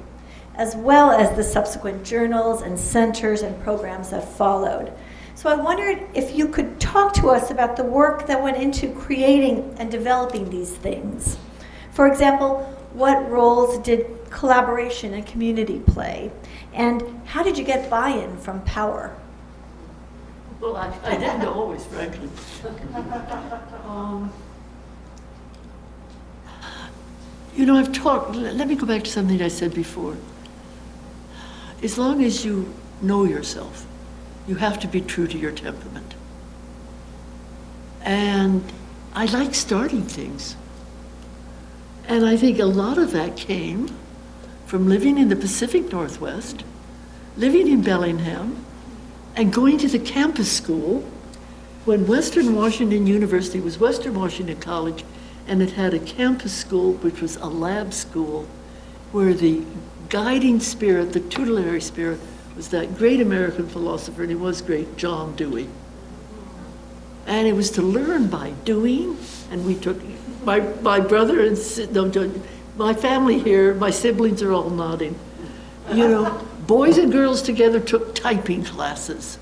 as well as the subsequent journals and centers and programs that followed. So I wondered if you could talk to us about the work that went into creating and developing these things. For example, what roles did collaboration and community play? And how did you get buy-in from power? Well, I didn't always, frankly. You know, I've talked, let me go back to something I said before. As long as you know yourself, you have to be true to your temperament. And I like starting things. And I think a lot of that came from living in the Pacific Northwest, living in Bellingham, and going to the campus school when Western Washington University was Western Washington College, and it had a campus school, which was a lab school, where the guiding spirit, the tutelary spirit, was that great American philosopher, and he was great, John Dewey. And it was to learn by doing, and we took, my brother and, my family here, my siblings are all nodding. You know, boys and girls together took typing classes.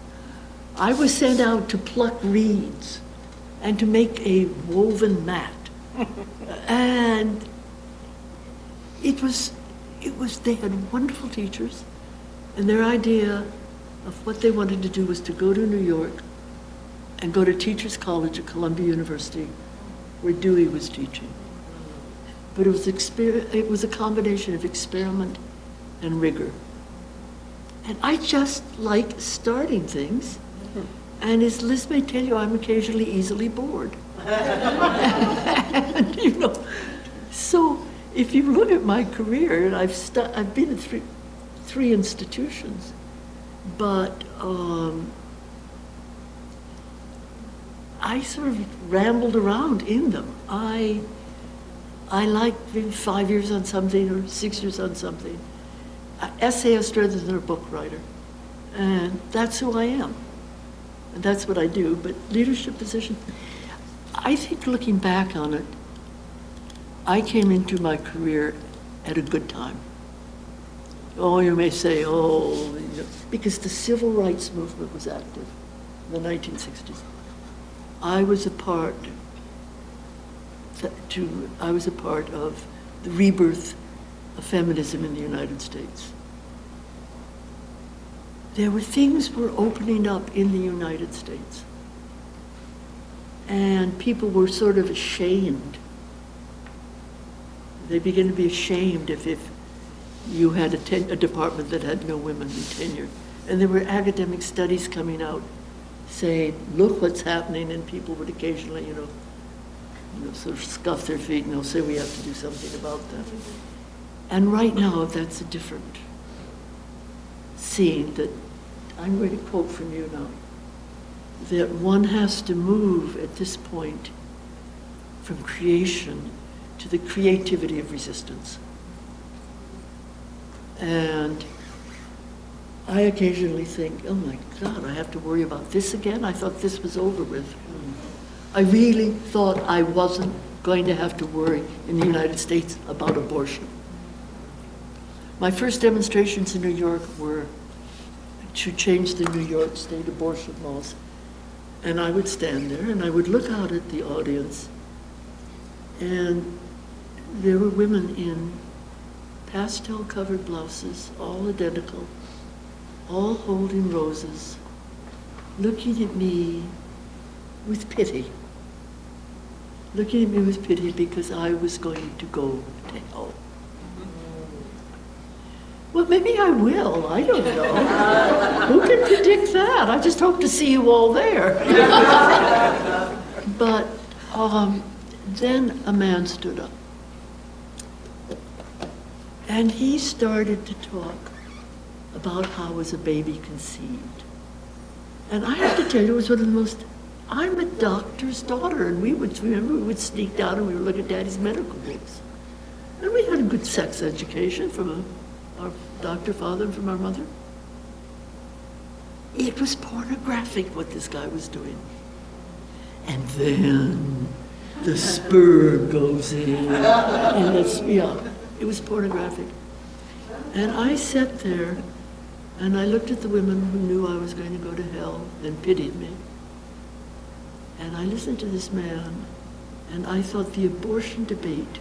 I was sent out to pluck reeds and to make a woven mat. And they had wonderful teachers, and their idea of what they wanted to do was to go to New York and go to Teachers College at Columbia University, where Dewey was teaching. But it was a combination of experiment and rigor. And I just like starting things. And as Liz may tell you, I'm occasionally easily bored. And, you know, so if you look at my career, and I've been at three institutions, but I sort of rambled around in them. I like being 5 years on something or 6 years on something. Essayist rather than a book writer. And that's who I am. And that's what I do. But leadership position, I think looking back on it, I came into my career at a good time. Oh, you may say, oh, you know, because the civil rights movement was active in the 1960s. I was a part of the rebirth of feminism in the United States. There were things were opening up in the United States. And people were sort of ashamed. They began to be ashamed if you had a department that had no women in tenure. And there were academic studies coming out saying, look what's happening, and people would occasionally, you know, sort of scuff their feet and they'll say we have to do something about that. And right now, that's a different scene that I'm going to quote from you now, that one has to move at this point from creation to the creativity of resistance. And I occasionally think, oh my God, I have to worry about this again? I thought this was over with. I really thought I wasn't going to have to worry in the United States about abortion. My first demonstrations in New York were to change the New York State abortion laws. And I would stand there and I would look out at the audience, and there were women in pastel-covered blouses, all identical, all holding roses, looking at me with pity. Looking at me with pity because I was going to go to hell. Well, maybe I will. I don't know. Who can predict that? I just hope to see you all there. But then a man stood up. And he started to talk about how was a baby conceived. And I have to tell you, it was one of the most, I'm a doctor's daughter, and we would sneak down and we would look at Daddy's medical books. And we had a good sex education from our doctor father and from our mother. It was pornographic what this guy was doing. And then the sperm goes in, and it's, it was pornographic. And I sat there and I looked at the women who knew I was going to go to hell and pitied me. And I listened to this man, and I thought the abortion debate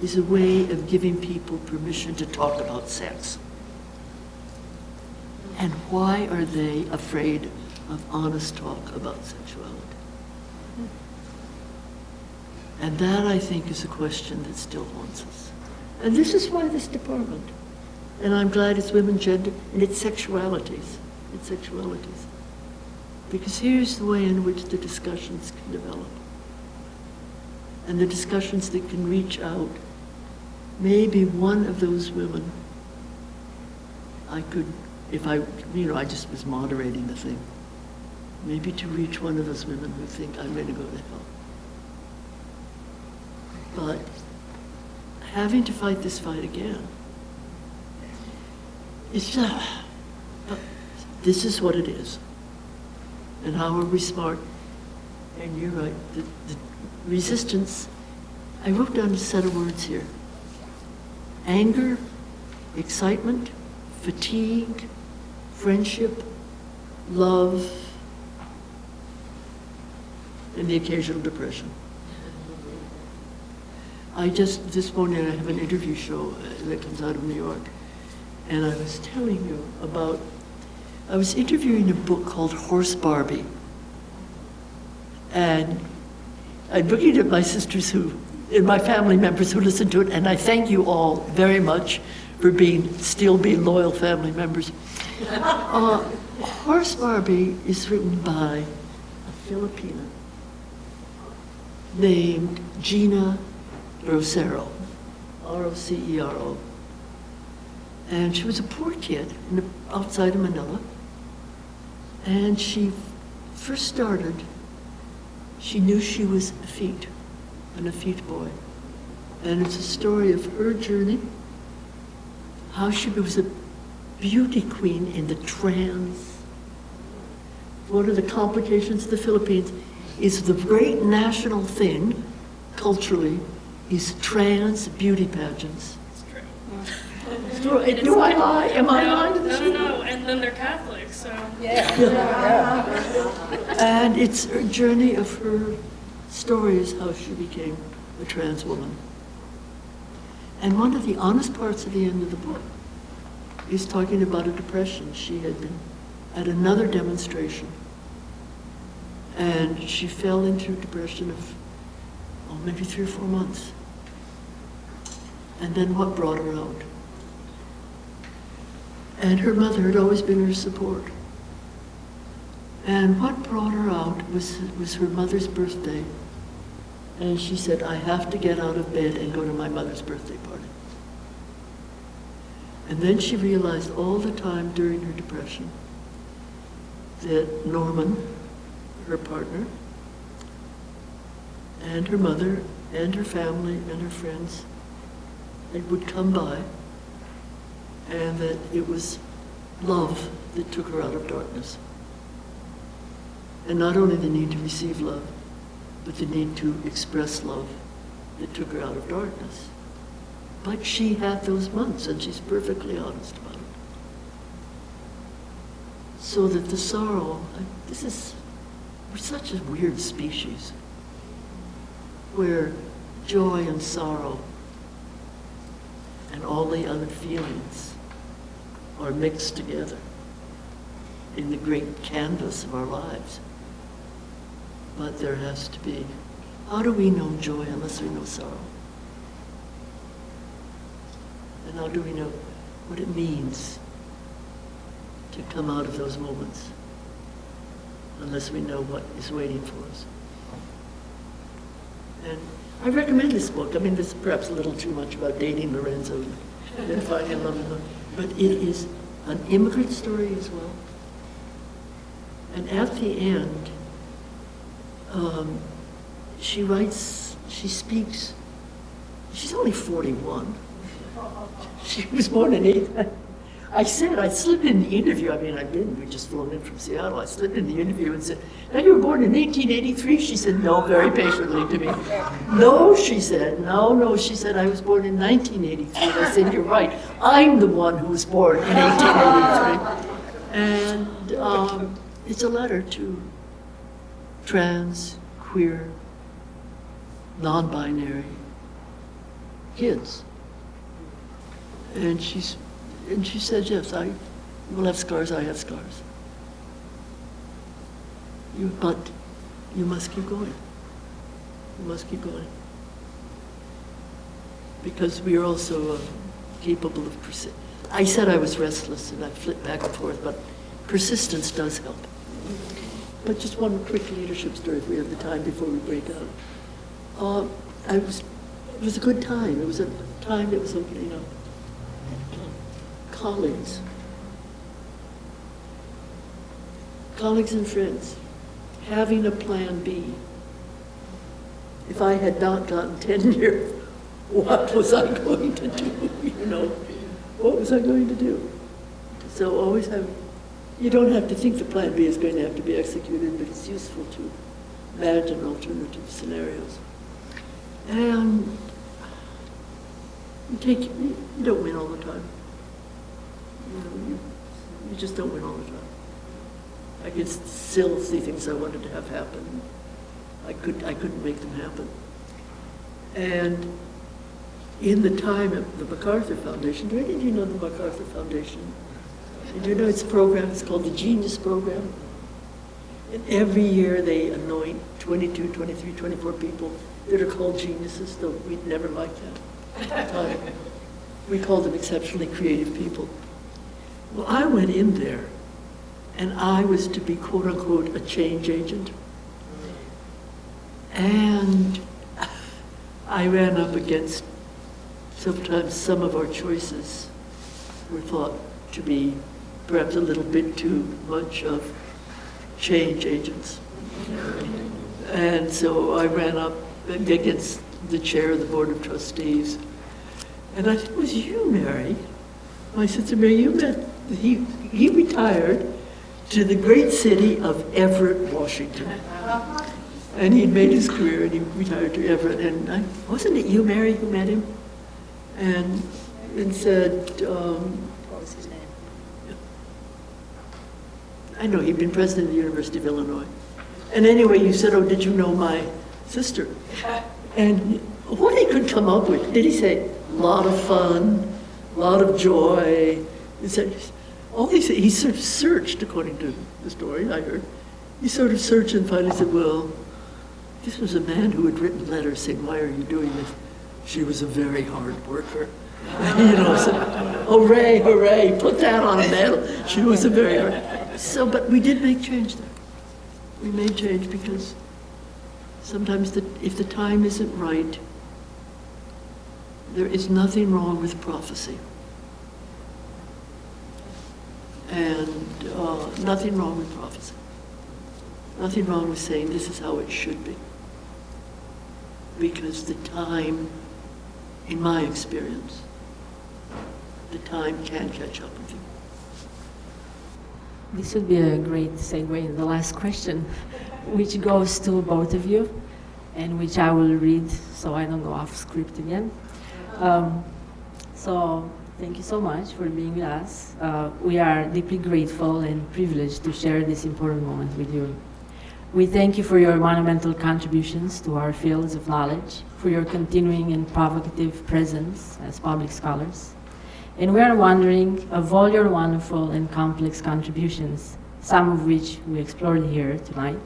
is a way of giving people permission to talk about sex. And why are they afraid of honest talk about sexuality? And that, I think, is a question that still haunts us. And this is why this department, and I'm glad it's women, gender, and it's sexualities. It's sexualities. Because here's the way in which the discussions can develop. And the discussions that can reach out. Maybe one of those women, I could, if I just was moderating the thing, maybe to reach one of those women who think I'm going to go to hell. But having to fight this fight again, it's this is what it is. And how are we smart? And you're right, the resistance, I wrote down a set of words here. Anger, excitement, fatigue, friendship, love, and the occasional depression. This morning I have an interview show that comes out of New York, and I was telling you about, I was interviewing a book called Horse Barbie. And I'm looking at my sisters and my family members who listen to it, and I thank you all very much for still being loyal family members. Horse Barbie is written by a Filipina named Gina Rosero, R-O-C-E-R-O. And she was a poor kid outside of Manila. And she first started, she knew she was an effete boy. And it's a story of her journey, how she was a beauty queen in the trans. One of the complications of the Philippines is the great national thing, culturally, is trans beauty pageants. It's true. Do I lie? Am I lying? No. And then they're Catholic, so. And it's a journey of her story is how she became a trans woman. And one of the honest parts at the end of the book is talking about a depression. She had been at another demonstration, and she fell into a depression of maybe 3 or 4 months. And then what brought her out? And her mother had always been her support. And what brought her out was her mother's birthday. And she said, I have to get out of bed and go to my mother's birthday party. And then she realized all the time during her depression that Norman, her partner, and her mother, and her family, and her friends, they would come by, and that it was love that took her out of darkness. And not only the need to receive love, but the need to express love that took her out of darkness. But she had those months, and she's perfectly honest about so that the sorrow, we're such a weird species, where joy and sorrow and all the other feelings are mixed together in the great canvas of our lives. But there has to be, how do we know joy unless we know sorrow? And how do we know what it means to come out of those moments unless we know what is waiting for us? And I recommend this book. I mean, this is perhaps a little too much about dating Lorenzo and finding love in love, but it is an immigrant story as well. And at the end, she speaks, she's only 41. She was born in 8. I slipped in the interview, we just flown in from Seattle. I slipped in the interview and said, now you were born in 1883? She said, no, very patiently to me. No, she said, no, she said, I was born in 1983. And I said, you're right, I'm the one who was born in 1883. And it's a letter to trans, queer, non-binary kids. And she said, yes, I will have scars, I have scars. But you must keep going. You must keep going. Because we are also capable of persistence. I said I was restless and I flipped back and forth, but persistence does help. But just one quick leadership story if we have the time before we break out. It was a good time. It was a time that was opening up. Colleagues and friends, having a plan B. If I had not gotten tenure, what was I going to do? What was I going to do? So always you don't have to think the plan B is going to have to be executed, but it's useful to imagine alternative scenarios. And you don't win all the time. You just don't win all the time. I could still see things I wanted to have happen. I couldn't make them happen. And in the time of the MacArthur Foundation, do any of you know the MacArthur Foundation? And you know its program, it's called the Genius Program. And every year they anoint 22, 23, 24 people that are called geniuses, though we'd never liked that at the time. We called them exceptionally creative people. Well, I went in there, and I was to be, quote unquote, a change agent. And I ran up against, sometimes some of our choices were thought to be perhaps a little bit too much of change agents. And so I ran up against the chair of the Board of Trustees. And I said, it was you, Mary. My sister Mary, you met, he retired to the great city of Everett, Washington. And he'd made his career and he retired to Everett. And wasn't it you, Mary, who met him? And said, what was his name? I know, he'd been president of the University of Illinois. And anyway, you said, oh, did you know my sister? And what he could come up with, did he say, a lot of fun, a lot of joy? He said, he sort of searched, according to the story I heard. He sort of searched and finally said, well, this was a man who had written letters saying, why are you doing this? She was a very hard worker. So, hooray, hooray, put that on a medal. She was a very hard. So, but we did make change there. We made change because sometimes if the time isn't right, there is nothing wrong with prophecy. And nothing wrong with prophecy. Nothing wrong with saying this is how it should be. Because the time, in my experience, the time can catch up with you. This would be a great segue in the last question, which goes to both of you, and which I will read so I don't go off script again. So Thank you so much for being with us. We are deeply grateful and privileged to share this important moment with you. We thank you for your monumental contributions to our fields of knowledge, for your continuing and provocative presence as public scholars. And we are wondering, of all your wonderful and complex contributions, some of which we explored here tonight,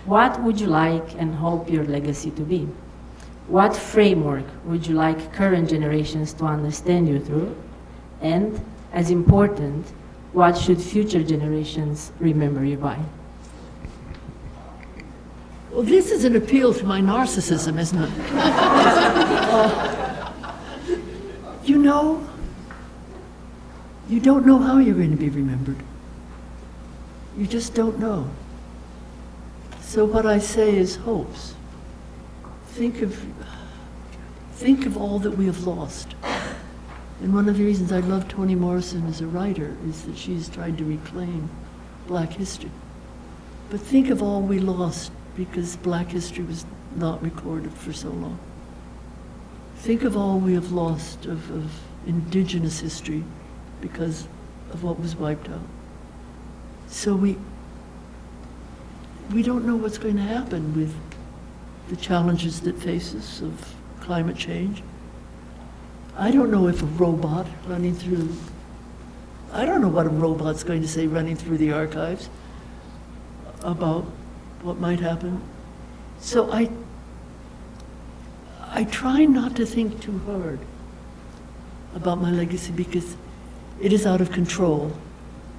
what would you like and hope your legacy to be? What framework would you like current generations to understand you through? And, as important, what should future generations remember you by? Well, this is an appeal to my narcissism, isn't it? You know, you don't know how you're going to be remembered. You just don't know. So what I say is hopes. Think of all that we have lost. And one of the reasons I love Toni Morrison as a writer is that she's tried to reclaim Black history. But think of all we lost because Black history was not recorded for so long. Think of all we have lost of indigenous history because of what was wiped out. So we don't know what's going to happen with the challenges that face us of climate change. I don't know if a robot running through, I don't know what a robot's going to say running through the archives about what might happen. So I try not to think too hard about my legacy because it is out of control.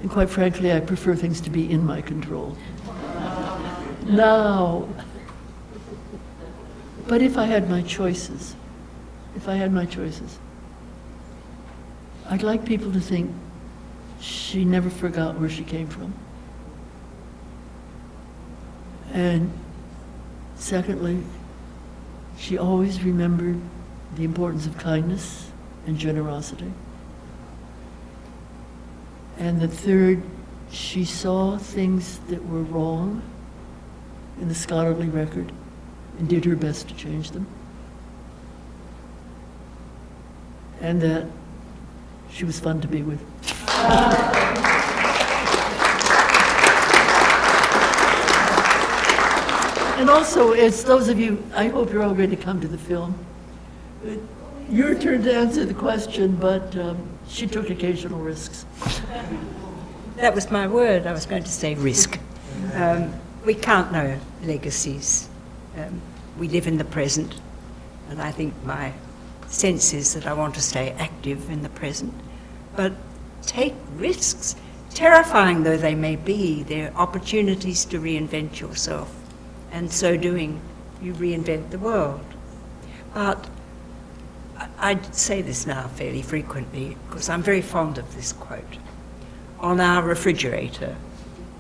And quite frankly, I prefer things to be in my control. Now, but if I had my choices, I'd like people to think she never forgot where she came from. And secondly, she always remembered the importance of kindness and generosity. And the third, she saw things that were wrong in the scholarly record and did her best to change them. And that she was fun to be with. And also, as those of you, I hope you're all ready to come to the film. Your turn to answer the question, but she took occasional risks. That was my word. I was going to say risk. We can't know legacies. We live in the present, and I think my sense is that I want to stay active in the present, but take risks. Terrifying though they may be, they're opportunities to reinvent yourself, and so doing, you reinvent the world. But I say this now fairly frequently because I'm very fond of this quote. On our refrigerator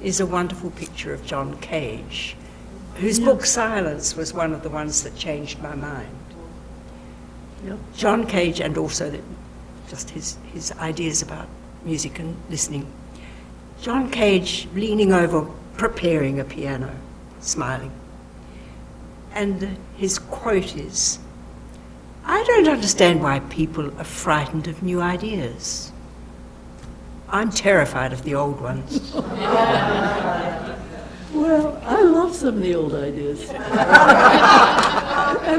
is a wonderful picture of John Cage, whose book Silence was one of the ones that changed my mind. Yep. John Cage, and also just his ideas about music and listening. John Cage leaning over, preparing a piano, smiling. And his quote is, "I don't understand why people are frightened of new ideas. I'm terrified of the old ones." Well, I love some of the old ideas. And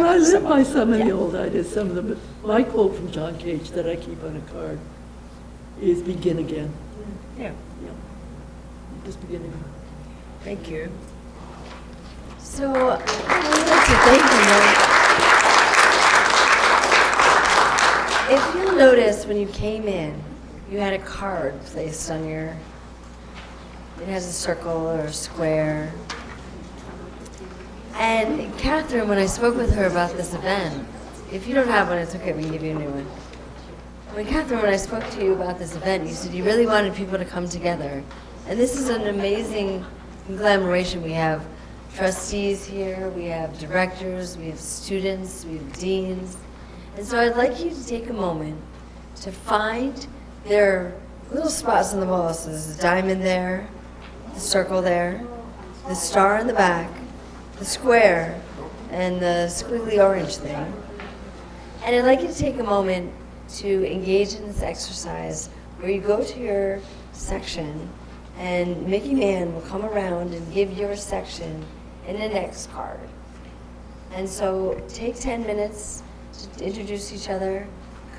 I live by some of the old ideas, some of them. But my quote from John Cage that I keep on a card is begin again. Yeah. Yeah. Just begin again. Thank you. So I'd like to thank you. If you'll notice when you came in, you had a card placed on your, it has a circle or a square. And Catherine, when I spoke with her about this event, if you don't have one, it's okay, we can give you a new one. Catherine, when I spoke to you about this event, you said you really wanted people to come together. And this is an amazing conglomeration. We have trustees here, we have directors, we have students, we have deans. And so I'd like you to take a moment to find their little spots on the wall. So there's a diamond there, the circle there, the star in the back, the square, and the squiggly orange thing. And I'd like you to take a moment to engage in this exercise where you go to your section and Mickey Man will come around and give your section an index card. And so take 10 minutes to introduce each other,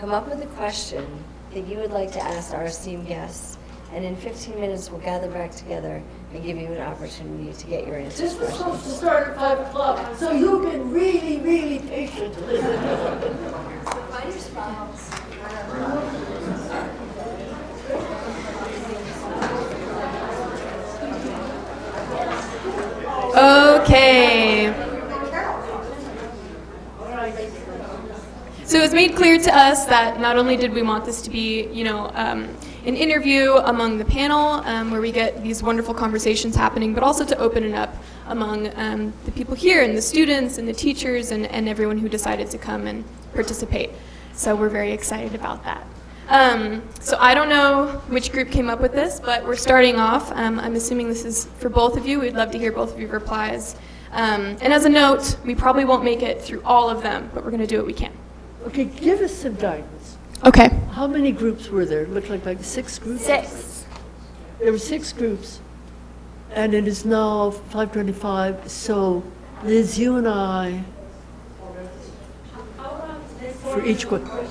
come up with a question that you would like to ask our esteemed guests, and in 15 minutes we'll gather back together and give you an opportunity to get your answers. This was supposed to start at 5 o'clock, so you've been really, really patient. Find your spots. Okay. So it was made clear to us that not only did we want this to be, an interview among the panel where we get these wonderful conversations happening, but also to open it up among the people here and the students and the teachers and everyone who decided to come and participate. So we're very excited about that. So I don't know which group came up with this, but we're starting off. I'm assuming this is for both of you. We'd love to hear both of your replies. And as a note, we probably won't make it through all of them, but we're going to do what we can. Okay, give us some guidance. Okay. How many groups were there? It looked like 6 groups? 6. There were 6 groups, and it is now 5:25, so Liz, you and I, for each question.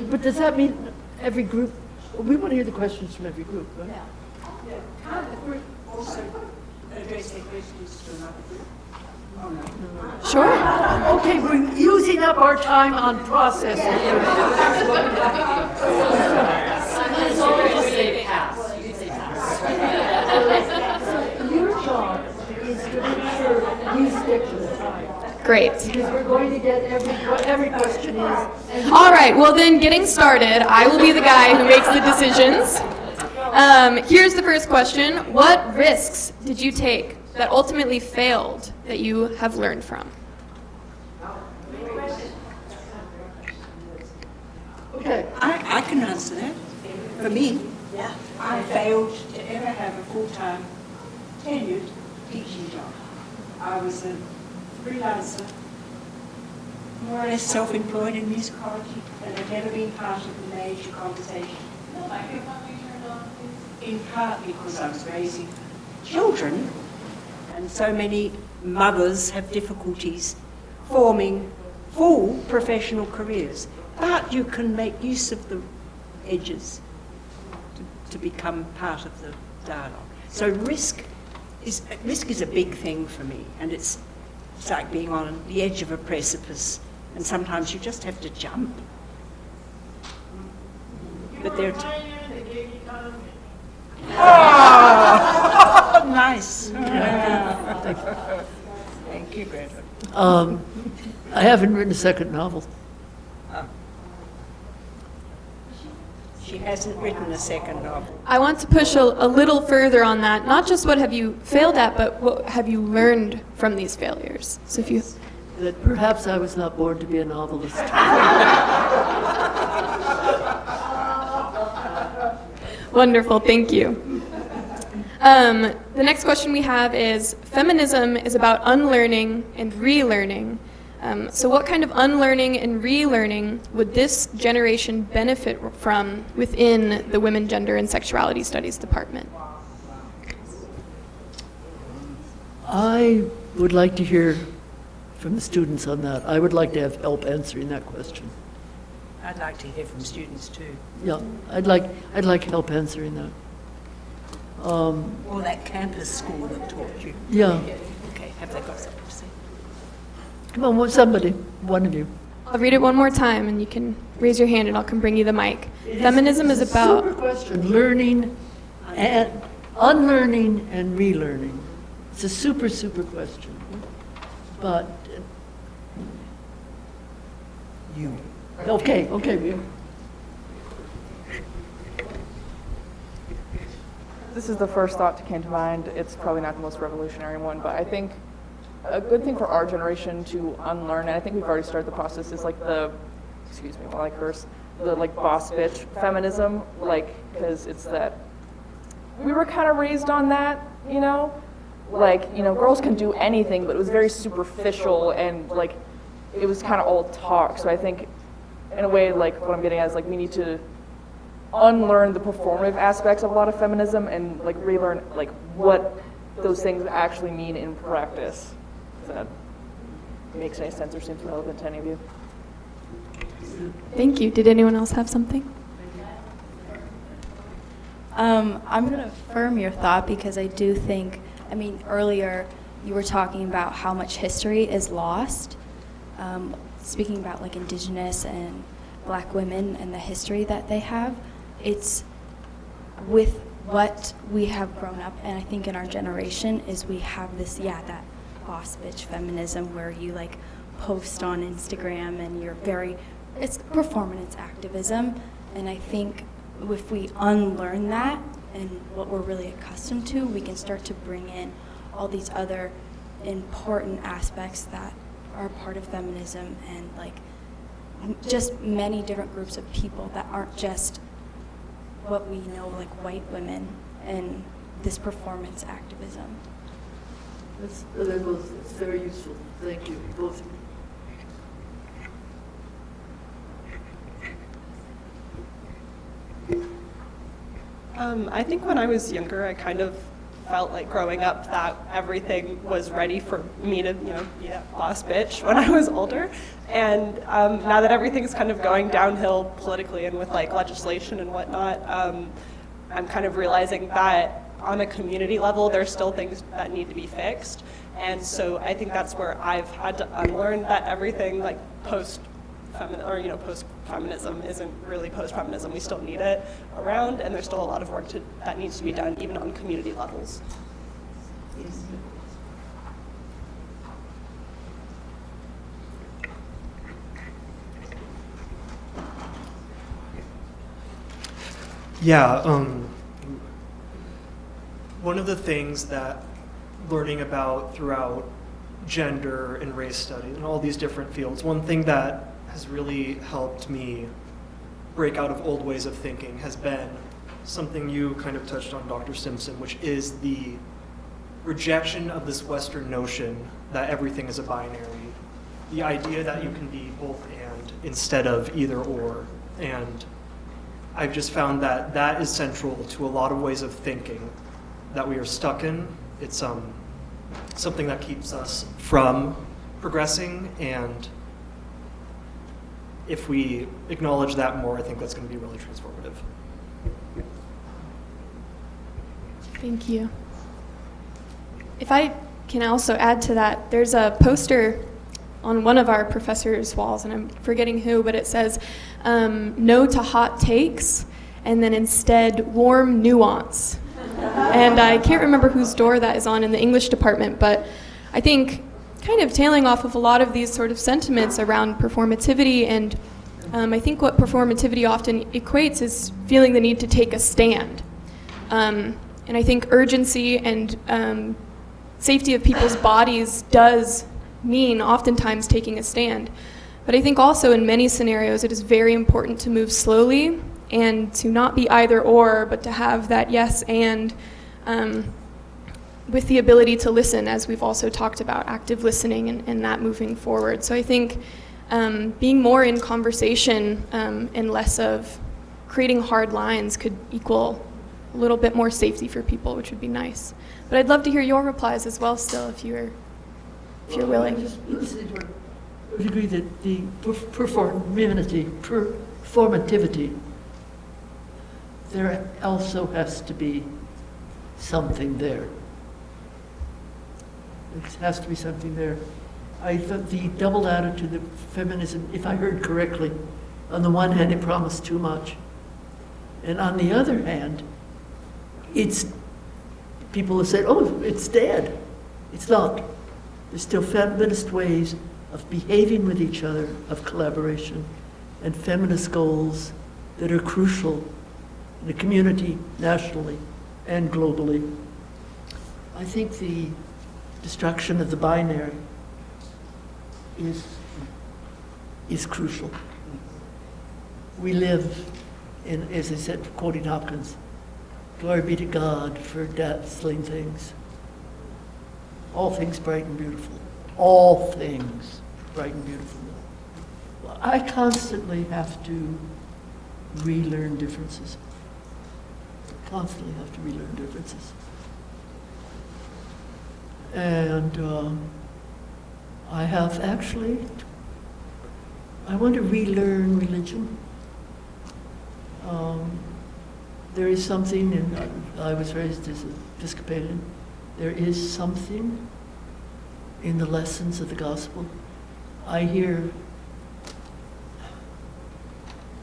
But does that mean every group, we want to hear the questions from every group, right? Can't the group also address their questions to another group? Sure. Okay, we're using up our time on processing. Your job is to make sure you stick to the time. Great. Because we're going to get every question is. All right, well then, getting started, I will be the guy who makes the decisions. Here's the first question. What risks did you take that ultimately failed that you have learned from? Okay. I can answer that. For me, I failed to ever have a full-time tenured teaching job. I was a freelancer, more or less self-employed in musicology, and had never been part of the major conversation. In part because I was raising children, and so many mothers have difficulties forming full professional careers. But you can make use of the edges to become part of the dialogue. So risk is a big thing for me, and it's like being on the edge of a precipice, and sometimes you just have to jump. But there oh, nice. Thank you, Greta. I haven't written a second novel. She hasn't written a second novel. I want to push a little further on that. Not just what have you failed at, but what have you learned from these failures? So if you... That perhaps I was not born to be a novelist. Wonderful, thank you. The next question we have is, feminism is about unlearning and relearning. So what kind of unlearning and relearning would this generation benefit from within the Women, Gender, and Sexuality Studies department? I would like to hear from the students on that. I would like to have help answering that question. I'd like to hear from students too. Yeah, I'd like help answering that. Or that campus school that taught you. Yeah. Okay, have they got something to say? Come on, somebody, one of you. I'll read it one more time and you can raise your hand and I'll come bring you the mic. Feminism is about... Super question, learning and unlearning and relearning. It's a super question. But you. Okay. This is the first thought that came to mind. It's probably not the most revolutionary one, but I think a good thing for our generation to unlearn, and I think we've already started the process, is like the, excuse me while I curse, the like boss bitch feminism, like, because it's that, we were kind of raised on that, you know? Like, you know, girls can do anything, but it was very superficial and like, it was kind of all talk. So I think, in a way, like what I'm getting at is like we need to unlearn the performative aspects of a lot of feminism and like relearn like what those things actually mean in practice. If that makes any sense or seems relevant to any of you. Thank you. Did anyone else have something? I'm going to affirm your thought because I do think, I mean, earlier you were talking about how much history is lost. Speaking about like Indigenous and Black women and the history that they have, it's with what we have grown up, and I think in our generation is we have this, that boss bitch feminism where you like post on Instagram and you're it's performance activism, and I think if we unlearn that and what we're really accustomed to, we can start to bring in all these other important aspects that are part of feminism and like just many different groups of people that aren't just what we know like white women and this performance activism. That's very useful. Thank you, both of you. I think when I was younger, I kind of felt like growing up that everything was ready for me to, be that boss bitch when I was older. And now that everything's kind of going downhill politically and with like legislation and whatnot, I'm kind of realizing that on a community level, there's still things that need to be fixed. And so I think that's where I've had to unlearn that everything like post-feminism isn't really post-feminism. We still need it around, and there's still a lot of work that needs to be done, even on community levels. Yeah, one of the things that learning about throughout gender and race studies and all these different fields, one thing that has really helped me break out of old ways of thinking has been something you kind of touched on, Dr. Simpson, which is the rejection of this Western notion that everything is a binary. The idea that you can be both and instead of either or. And I've just found that that is central to a lot of ways of thinking that we are stuck in. It's something that keeps us from progressing, and if we acknowledge that more, I think that's going to be really transformative. Thank you. If I can also add to that, there's a poster on one of our professors' walls, and I'm forgetting who, but it says, no to hot takes, and then instead warm nuance. And I can't remember whose door that is on in the English department, but I think kind of tailing off of a lot of these sort of sentiments around performativity, and I think what performativity often equates is feeling the need to take a stand. And I think urgency and safety of people's bodies does mean oftentimes taking a stand. But I think also in many scenarios it is very important to move slowly and to not be either or, but to have that yes and with the ability to listen, as we've also talked about, active listening and that moving forward. So I think being more in conversation and less of creating hard lines could equal a little bit more safety for people, which would be nice. But I'd love to hear your replies as well still, if you're willing. I would agree that the performativity, there also has to be something there. There has to be something there. I thought the double attitude of feminism, if I heard correctly, on the one hand it promised too much, and on the other hand, it's people have said, oh, it's dead. It's not. There's still feminist ways of behaving with each other, of collaboration, and feminist goals that are crucial in the community, nationally and globally. I think the destruction of the binary is crucial. We live in, as I said, quoting Hopkins, glory be to God for dazzling things. All things bright and beautiful. All things. bright and beautiful. Well, I constantly have to relearn differences. Constantly have to relearn differences. And I have actually, I want to relearn religion. There is something, and I was raised as an Episcopalian, there is something in the lessons of the gospel. I hear,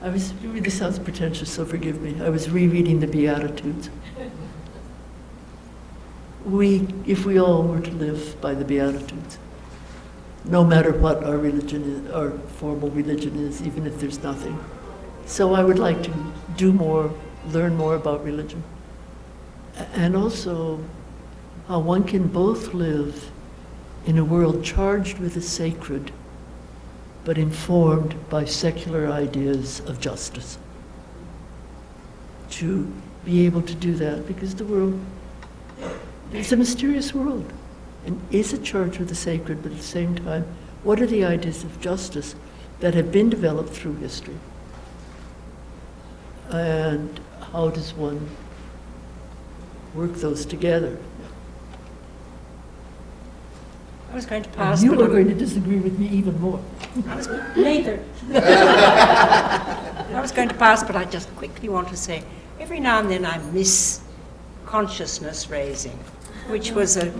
it really sounds pretentious, so forgive me. I was rereading the Beatitudes. If we all were to live by the Beatitudes, no matter what our religion is, our formal religion is, even if there's nothing. So I would like to do more, learn more about religion. And also how one can both live in a world charged with the sacred, but informed by secular ideas of justice. To be able to do that, because the world is a mysterious world, and is it charged with the sacred, but at the same time, what are the ideas of justice that have been developed through history? And how does one work those together? I was going to pass. You are going to disagree with me even more. Later. I was going to pass, but I just quickly want to say, every now and then I miss consciousness raising, which was a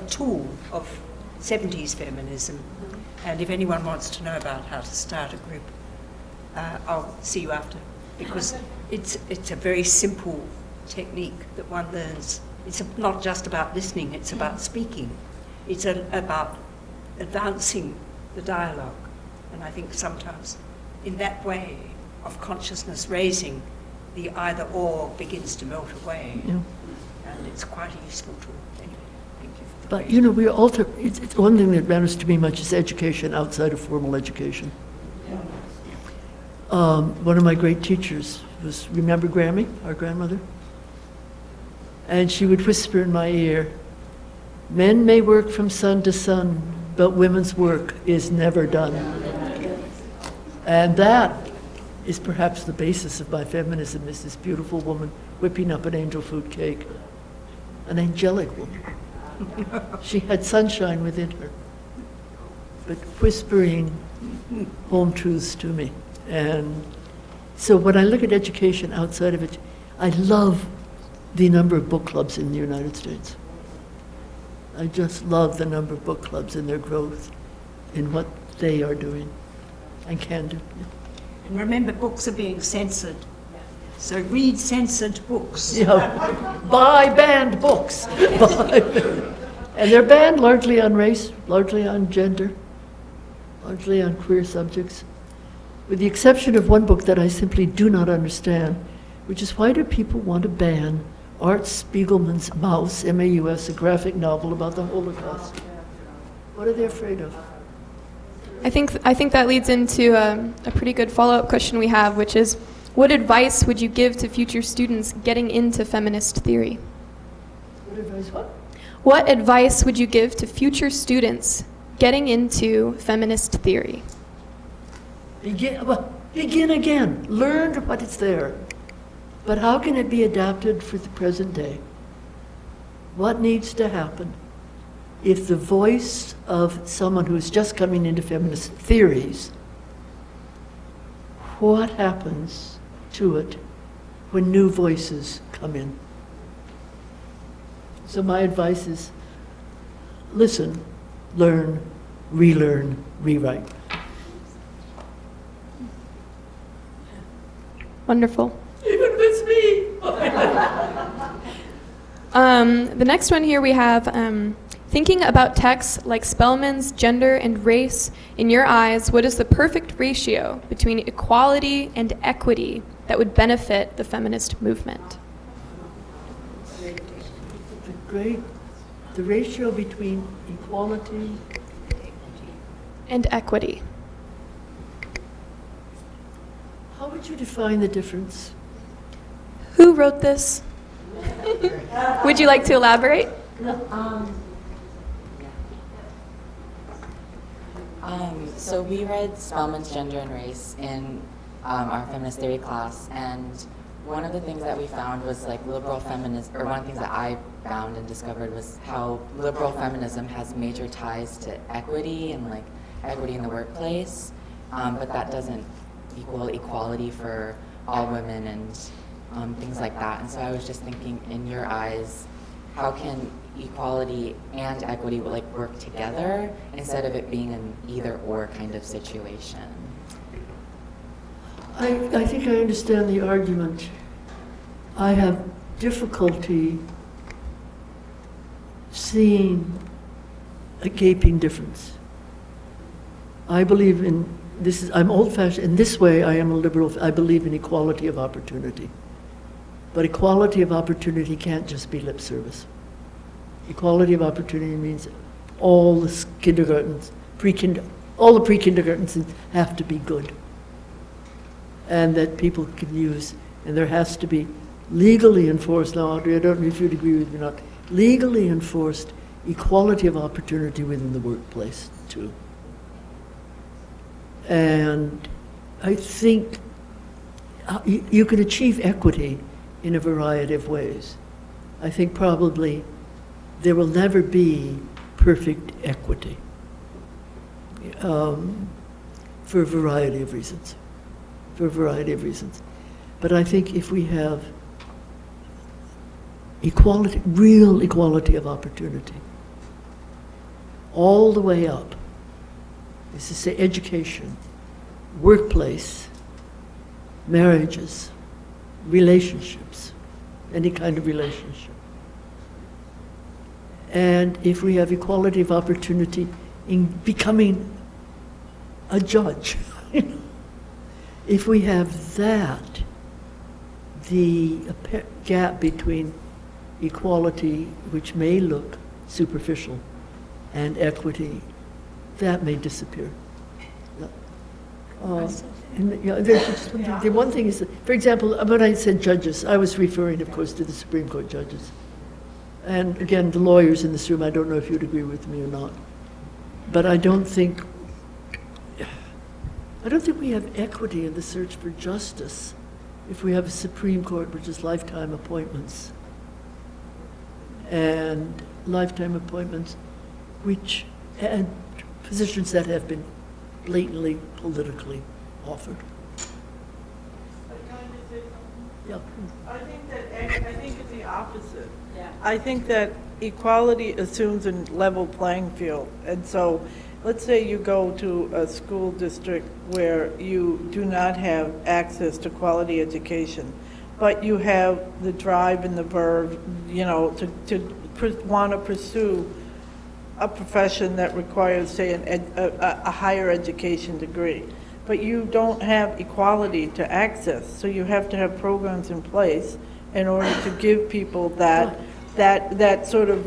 tool of 70s feminism. And if anyone wants to know about how to start a group, I'll see you after, because it's a very simple technique that one learns. It's not just about listening, it's about speaking. It's about advancing the dialogue. And I think sometimes in that way of consciousness raising, the either or begins to melt away. Yeah. And it's quite a useful tool. Anyway, thank you for the But question. you know, it's one thing that matters to me much is education outside of formal education. One of my great teachers was, remember Grammy, our grandmother? And she would whisper in my ear, "Men may work from sun to sun, but women's work is never done." And that is perhaps the basis of my feminism, is this beautiful woman whipping up an angel food cake. An angelic woman. She had sunshine within her, but whispering home truths to me. And so when I look at education outside of it, I love the number of book clubs in the United States. I just love the number of book clubs and their growth in what they are doing and can do. And remember, books are being censored. So read censored books. Yeah, buy banned books. And they're banned largely on race, largely on gender, largely on queer subjects, with the exception of one book that I simply do not understand, which is, why do people want to ban Art Spiegelman's Maus, M-A-U-S, a graphic novel about the Holocaust? What are they afraid of? I think that leads into a pretty good follow-up question we have, which is, what advice would you give to future students getting into feminist theory? What advice, what? What advice would you give to future students getting into feminist theory? Begin again. Learn what is there. But how can it be adapted for the present day? What needs to happen if the voice of someone who's just coming into feminist theories, what happens to it when new voices come in? So my advice is, listen, learn, relearn, rewrite. Wonderful. Even if it's me. The next one here we have, thinking about texts like Spellman's Gender and Race, in your eyes, what is the perfect ratio between equality and equity that would benefit the feminist movement? The ratio between equality and equity. How would you define the difference? Who wrote this? Would you like to elaborate? So we read Spellman's Gender and Race in our feminist theory class, and one of the things that we found was like liberal feminism, or one of the things that I found and discovered was how liberal feminism has major ties to equity and like equity in the workplace, but that doesn't equal equality for all women and things like that. And so I was just thinking, in your eyes, how can equality and equity like work together instead of it being an either or kind of situation? I think I understand the argument. I have difficulty seeing a gaping difference. I believe in this. I'm old-fashioned in this way. I am a liberal. I believe in equality of opportunity, but equality of opportunity can't just be lip service. Equality of opportunity means all the kindergartens, all the pre-kindergartens have to be good, and that people can use, and there has to be legally enforced. Now, Audrey, I don't know if you'd agree with me or not. Legally enforced equality of opportunity within the workplace too. And I think you can achieve equity in a variety of ways. I think probably there will never be perfect equity for a variety of reasons. But I think if we have equality, real equality of opportunity, all the way up, is to say education, workplace, marriages, relationships, any kind of relationship. And if we have equality of opportunity in becoming a judge, if we have that, the gap between equality, which may look superficial, and equity, that may disappear. The one thing is, for example, when I said judges, I was referring, of course, to the Supreme Court judges. And again, the lawyers in this room, I don't know if you'd agree with me or not, but I don't think we have equity in the search for justice if we have a Supreme Court which is lifetime appointments. And lifetime appointments and positions that have been blatantly politically offered. Yeah. I think it's the opposite. Yeah. I think that equality assumes a level playing field. And so let's say you go to a school district where you do not have access to quality education, but you have the drive and the verve, to want to pursue a profession that requires, say, a higher education degree. But you don't have equality to access, so you have to have programs in place in order to give people that sort of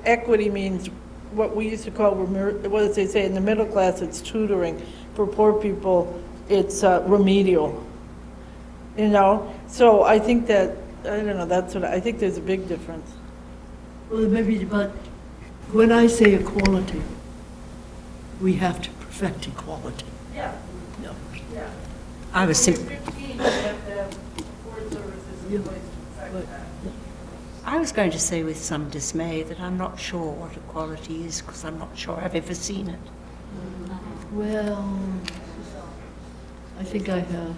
equity. Means what we used to call, what does they say in the middle class, it's tutoring. For poor people, it's remedial. So I think that, I don't know, I think there's a big difference. Well, maybe, but when I say equality, we have to perfect equality. Yeah. No. Yeah. I was I was going to say with some dismay that I'm not sure what equality is, because I'm not sure I've ever seen it. Well, I think I have.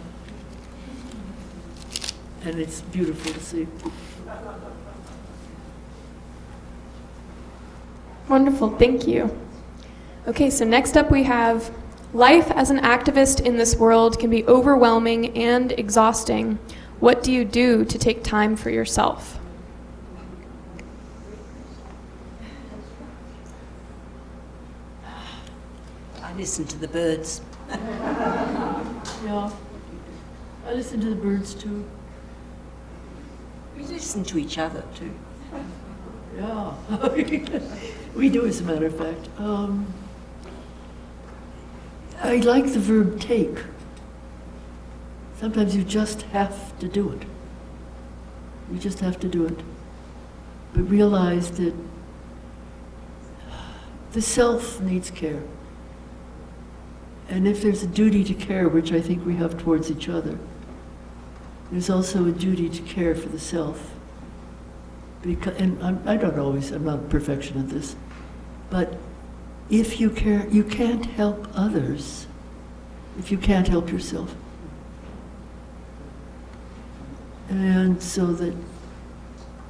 And it's beautiful to see. Wonderful, thank you. Okay, so next up we have, life as an activist in this world can be overwhelming and exhausting. What do you do to take time for yourself? I listen to the birds. Yeah, I listen to the birds too. We listen to each other too. Yeah, we do, as a matter of fact. I like the verb take. Sometimes you just have to do it. You just have to do it. But realize that the self needs care. And if there's a duty to care, which I think we have towards each other, there's also a duty to care for the self. And I don't always, I'm not perfection at this, but if you care, you can't help others if you can't help yourself. And so that,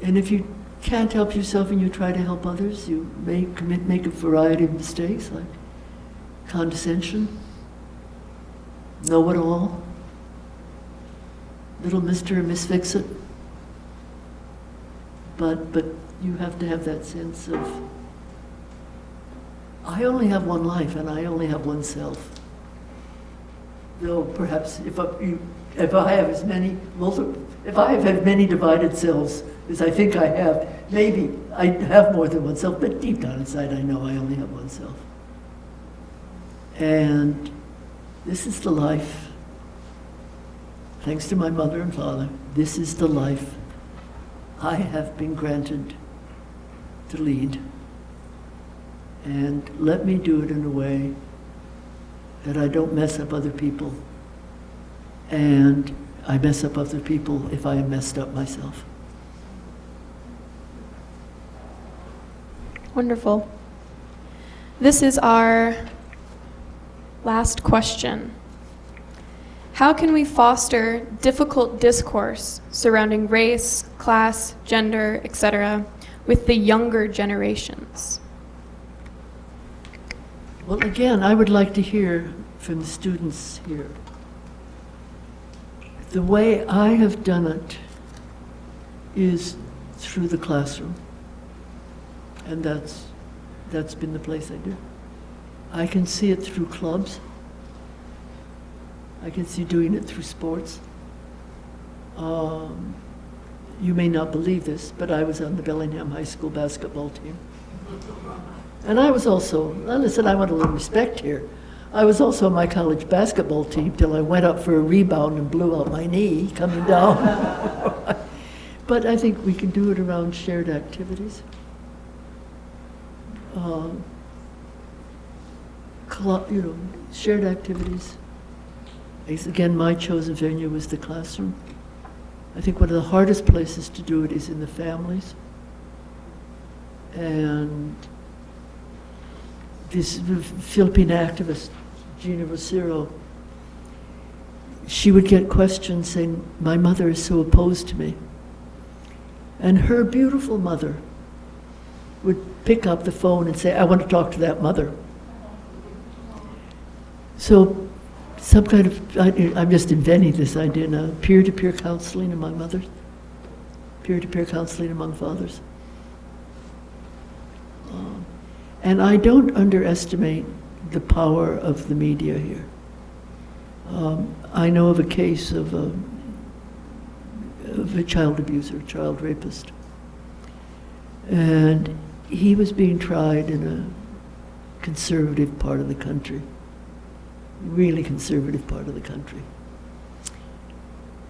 and if you can't help yourself and you try to help others, you make a variety of mistakes, like condescension, know-it-all, little Mr. and Miss Fix-It. But you have to have that sense of, I only have one life and I only have one self. Though perhaps if I have as many divided selves as I think I have, maybe I have more than one self, but deep down inside I know I only have one self. And this is the life, thanks to my mother and father, this is the life I have been granted to lead. And let me do it in a way that I don't mess up other people. And I mess up other people if I am messed up myself. Wonderful. This is our last question. How can we foster difficult discourse surrounding race, class, gender, etc., with the younger generations? Well, again, I would like to hear from the students here. The way I have done it is through the classroom. And that's been the place I do. I can see it through clubs. I can see doing it through sports. You may not believe this, but I was on the Bellingham High School basketball team. And I was also, listen, I want a little respect here. I was also on my college basketball team till I went up for a rebound and blew out my knee coming down. But I think we can do it around shared activities. Shared activities. Again, my chosen venue was the classroom. I think one of the hardest places to do it is in the families. And this Philippine activist, Gina Rosero, she would get questions saying, my mother is so opposed to me. And her beautiful mother would pick up the phone and say, I want to talk to that mother. So some kind of, I'm just inventing this idea now, peer-to-peer counseling among mothers, peer-to-peer counseling among fathers. And I don't underestimate the power of the media here. I know of a case of a child abuser, child rapist. And he was being tried in a conservative part of the country, really conservative part of the country.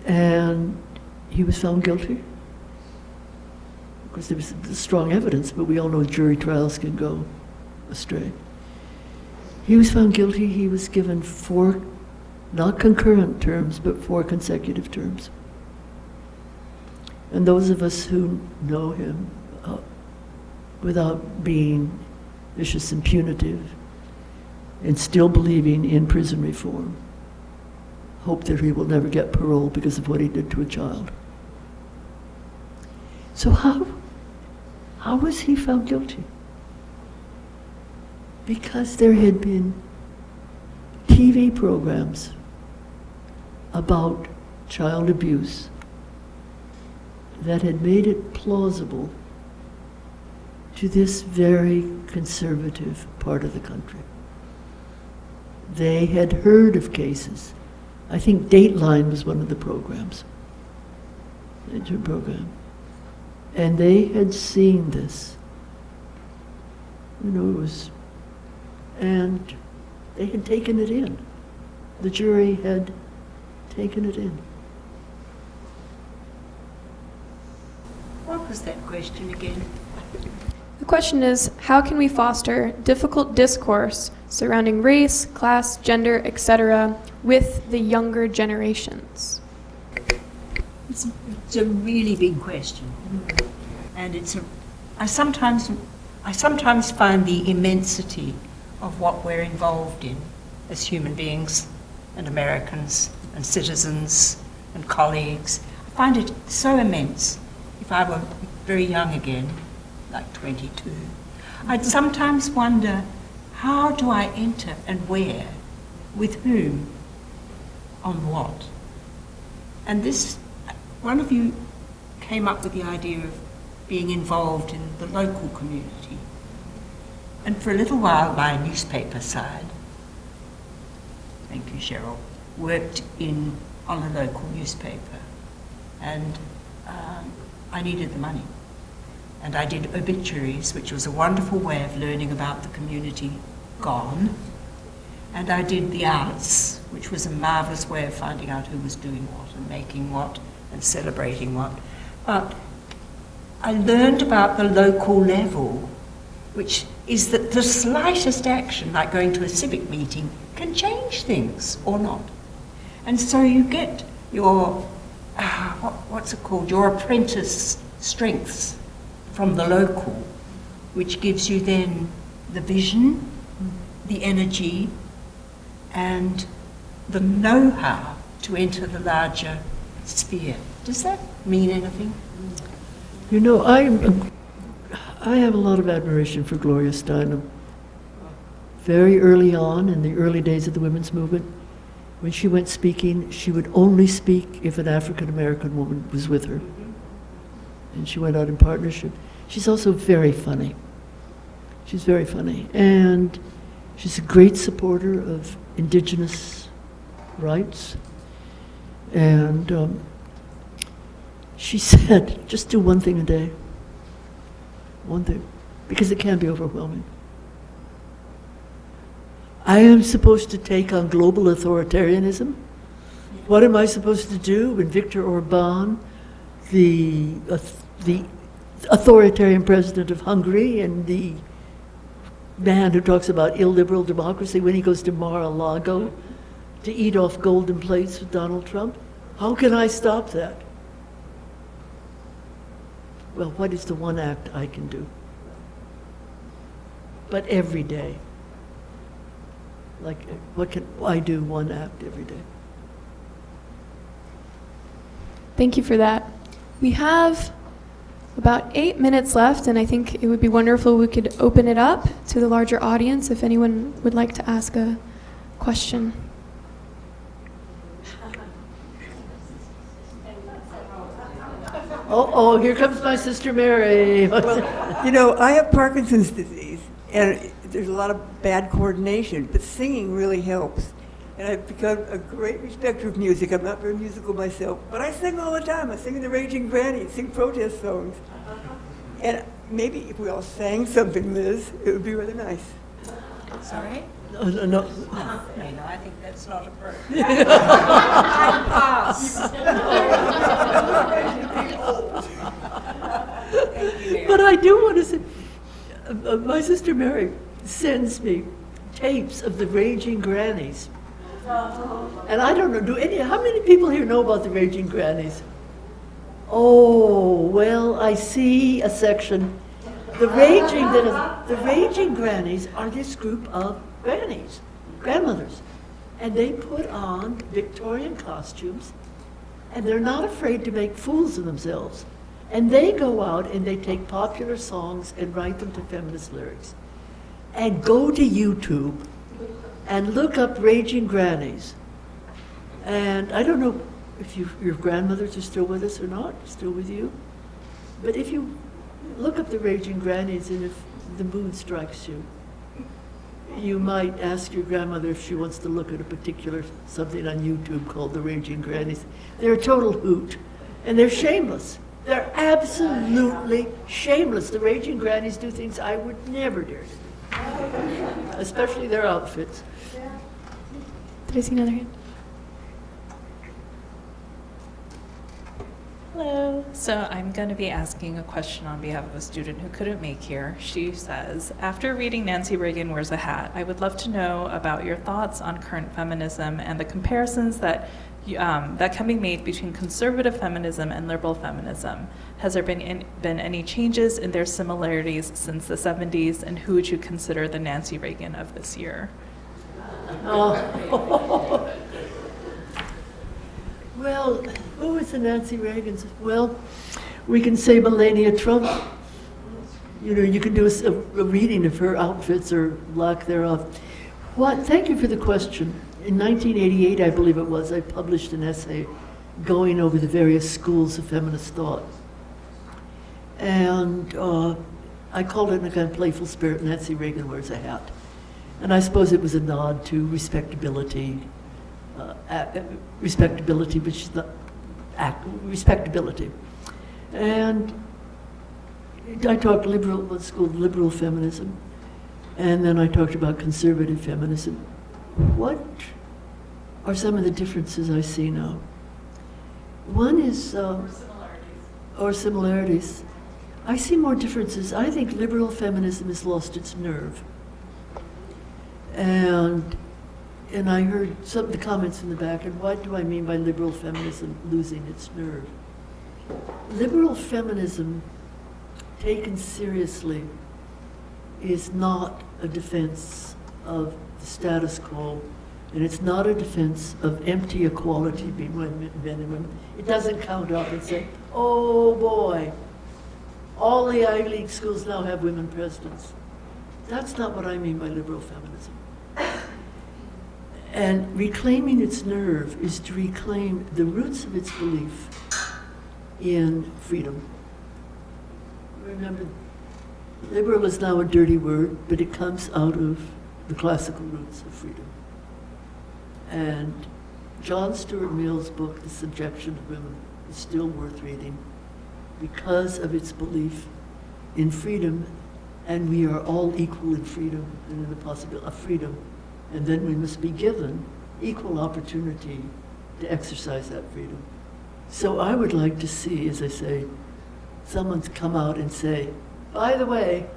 And he was found guilty. Of course, there was strong evidence, but we all know jury trials can go astray. He was found guilty. He was given 4, not concurrent terms, but 4 consecutive terms. And those of us who know him, without being vicious and punitive, and still believing in prison reform, hope that he will never get parole because of what he did to a child. So how was he found guilty? Because there had been TV programs about child abuse that had made it plausible to this very conservative part of the country. They had heard of cases. I think Dateline was one of the programs. And they had seen this. It was, and they had taken it in. The jury had taken it in. What was that question again? The question is, how can we foster difficult discourse surrounding race, class, gender, etc. with the younger generations? It's a really big question, and I sometimes find the immensity of what we're involved in as human beings and Americans and citizens and colleagues. I find it so immense. If I were very young again, like 22, I'd sometimes wonder, how do I enter and where, with whom, on what? And this, one of you came up with the idea of being involved in the local community. And for a little while, my newspaper side, thank you, Cheryl, worked on a local newspaper. And I needed the money. And I did obituaries, which was a wonderful way of learning about the community gone. And I did the arts, which was a marvelous way of finding out who was doing what and making what and celebrating what. But I learned about the local level, which is that the slightest action, like going to a civic meeting, can change things or not. And so you get your, what's it called, your apprentice strengths from the local, which gives you then the vision, the energy, and the know-how to enter the larger sphere. Does that mean anything? You know, I have a lot of admiration for Gloria Steinem. Very early on, in the early days of the women's movement, when she went speaking, she would only speak if an African-American woman was with her. And she went out in partnership. She's also very funny. She's very funny. And she's a great supporter of indigenous rights. And she said, just do one thing a day. One thing. Because it can be overwhelming. I am supposed to take on global authoritarianism. What am I supposed to do when Viktor Orban, the authoritarian president of Hungary and the man who talks about illiberal democracy, when he goes to Mar-a-Lago to eat off golden plates with Donald Trump? How can I stop that? Well, what is the one act I can do? But every day. Like, what can I do one act every day? Thank you for that. We have about 8 minutes left, and I think it would be wonderful if we could open it up to the larger audience if anyone would like to ask a question. Oh, here comes my sister Mary. Well, you know, I have Parkinson's disease, and there's a lot of bad coordination, but singing really helps. And I've become a great respecter of music. I'm not very musical myself, but I sing all the time. I sing in the Raging Granny, sing protest songs. And maybe if we all sang something, Liz, it would be really nice. Sorry? No. No, I think that's not appropriate. I pass. But I do want to say, my sister Mary sends me tapes of the Raging Grannies. And I don't know, how many people here know about the Raging Grannies? Oh, well, I see a section. The Raging Grannies are this group of grannies, grandmothers. And they put on Victorian costumes, and they're not afraid to make fools of themselves. And they go out and they take popular songs and write them to feminist lyrics. And go to YouTube and look up Raging Grannies. And I don't know if your grandmothers are still with us or not, still with you. But if you look up the Raging Grannies, and if the mood strikes you, you might ask your grandmother if she wants to look at a particular something on YouTube called the Raging Grannies. They're a total hoot, and they're shameless. They're absolutely shameless. The Raging Grannies do things I would never dare do, especially their outfits. Did I see another hand? Hello. So I'm going to be asking a question on behalf of a student who couldn't make here. She says, after reading Nancy Reagan Wears a Hat, I would love to know about your thoughts on current feminism and the comparisons that can be made between conservative feminism and liberal feminism. Has there been any changes in their similarities since the 70s, and who would you consider the Nancy Reagan of this year? Oh. Well, who is the Nancy Reagans? Well, we can say Melania Trump. You know, you can do a reading of her outfits or lack thereof. Thank you for the question. In 1988, I believe it was, I published an essay going over the various schools of feminist thought. And I called it in a kind of playful spirit, Nancy Reagan Wears a Hat. And I suppose it was a nod to respectability, which is the respectability. And I talked what's called liberal feminism, and then I talked about conservative feminism. What are some of the differences I see now? One is, or similarities. I see more differences. I think liberal feminism has lost its nerve. And I heard some of the comments in the back, and what do I mean by liberal feminism losing its nerve? Liberal feminism, taken seriously, is not a defense of the status quo, and it's not a defense of empty equality between men and women. It doesn't count up and say, oh boy, all the Ivy League schools now have women presidents. That's not what I mean by liberal feminism. And reclaiming its nerve is to reclaim the roots of its belief in freedom. Remember, liberal is now a dirty word, but it comes out of the classical roots of freedom. And John Stuart Mill's book, The Subjection of Women, is still worth reading because of its belief in freedom, and we are all equal in freedom and in the possibility of freedom. And then we must be given equal opportunity to exercise that freedom. So I would like to see, as I say, someone's come out and say, by the way,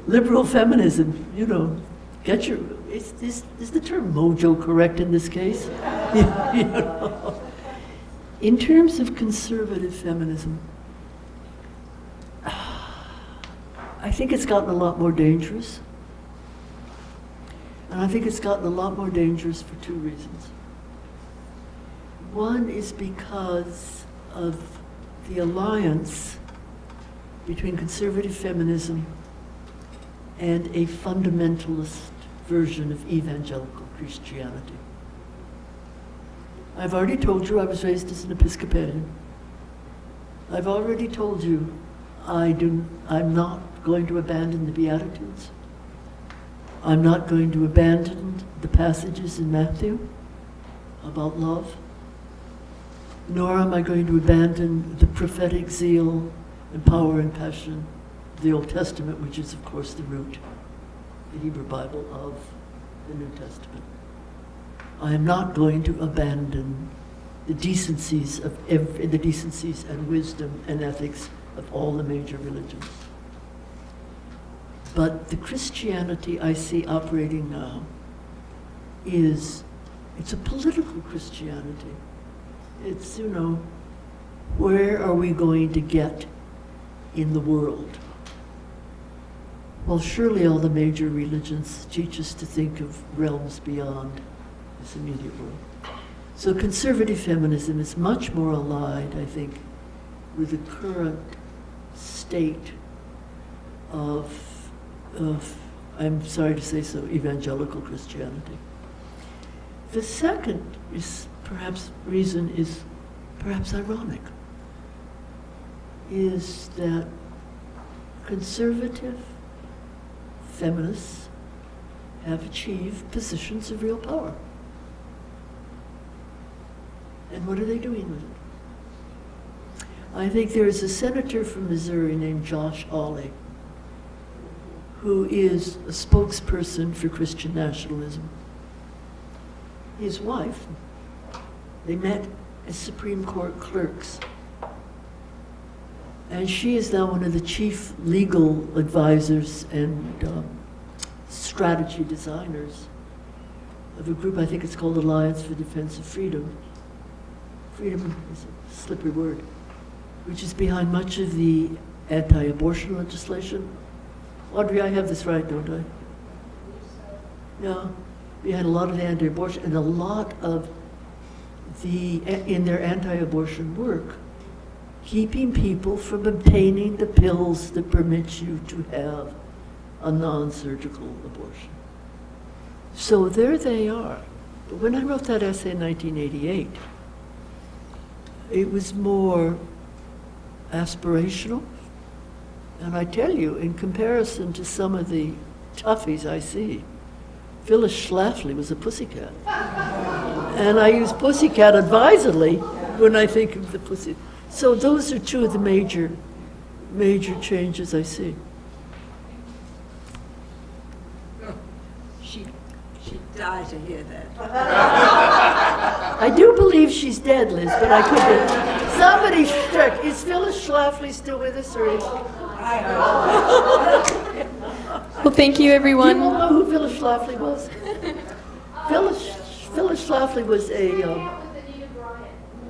liberal feminism, you know, is the term mojo correct in this case? You know? In terms of conservative feminism, I think it's gotten a lot more dangerous. And I think it's gotten a lot more dangerous for two reasons. One is because of the alliance between conservative feminism and a fundamentalist version of evangelical Christianity. I've already told you I was raised as an Episcopalian. I've already told you I'm not going to abandon the Beatitudes. I'm not going to abandon the passages in Matthew about love, nor am I going to abandon the prophetic zeal and power and passion of the Old Testament, which is, of course, the root, the Hebrew Bible of the New Testament. I am not going to abandon the decencies and wisdom and ethics of all the major religions. But the Christianity I see operating now it's a political Christianity. It's, you know, where are we going to get in the world? Well, surely all the major religions teach us to think of realms beyond this immediate world. So conservative feminism is much more allied, I think, with the current state of I'm sorry to say so, evangelical Christianity. The second reason is perhaps ironic, is that conservative feminists have achieved positions of real power. And what are they doing with it? I think there is a senator from Missouri named Josh Hawley, who is a spokesperson for Christian nationalism. His wife, they met as Supreme Court clerks. And she is now one of the chief legal advisors and strategy designers of a group, I think it's called Alliance for Defense of Freedom. Freedom is a slippery word, which is behind much of the anti-abortion legislation. Audrey, I have this right, don't I? Yeah, behind a lot of the anti-abortion and a lot of in their anti-abortion work, keeping people from obtaining the pills that permit you to have a non-surgical abortion. So there they are. But when I wrote that essay in 1988, it was more aspirational. And I tell you, in comparison to some of the toughies I see, Phyllis Schlafly was a pussycat. And I use pussycat advisedly when I think of the pussy. So those are two of the major changes I see. She'd die to hear that. I do believe she's dead, Liz, but I could be. Somebody check. Is Phyllis Schlafly still with us, or is? Well, thank you, everyone. You all know who Phyllis Schlafly was? Phyllis Schlafly was a.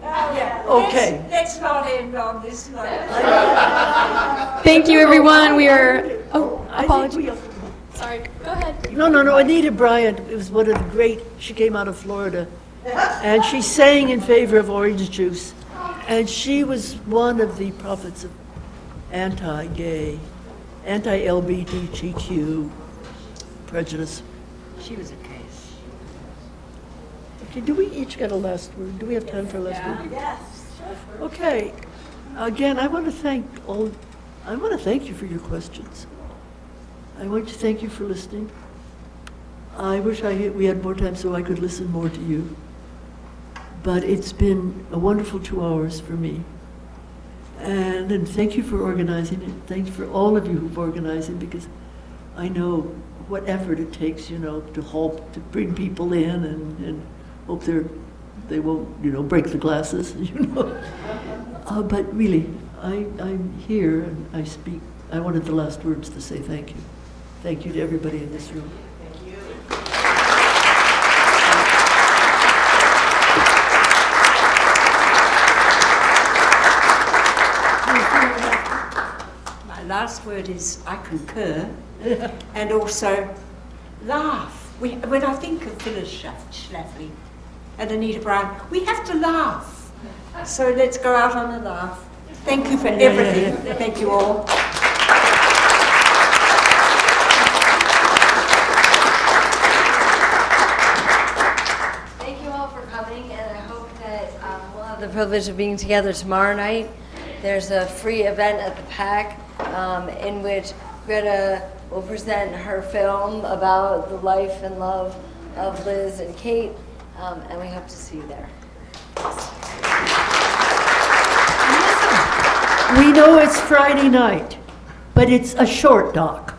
Okay. Let's not end on this note. Thank you, everyone. We are. Oh, apologies. Sorry. Go ahead. No. Anita Bryant was one of the great. She came out of Florida, and she sang in favor of orange juice, and she was one of the prophets of anti-gay, anti-LGBTQ prejudice. She was a case. Okay, do we each get a last word? Do we have time for a last word? Yes. Okay. Again, I want to thank you for your questions. I want to thank you for listening. I wish we had more time so I could listen more to you. But it's been a wonderful 2 hours for me. And thank you for organizing it. Thanks for all of you who've organized it, because I know what effort it takes, to help, to bring people in and hope they won't, break the glasses, But really, I'm here and I speak. I wanted the last words to say thank you. Thank you to everybody in this room. Thank you. My last word is I concur, and also laugh. When I think of Phyllis Schlafly and Anita Bryant, we have to laugh. So let's go out on a laugh. Thank you for everything. Thank you all. Thank you all for coming, and I hope that we'll have the privilege of being together tomorrow night. There's a free event at the PAC in which Greta will present her film about the life and love of Liz and Kate, and we hope to see you there. We know it's Friday night, but it's a short doc.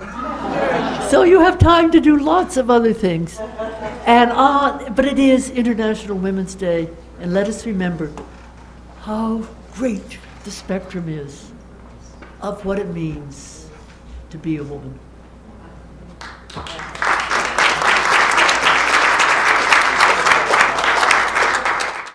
So you have time to do lots of other things. But it is International Women's Day, and let us remember how great the spectrum is of what it means to be a woman.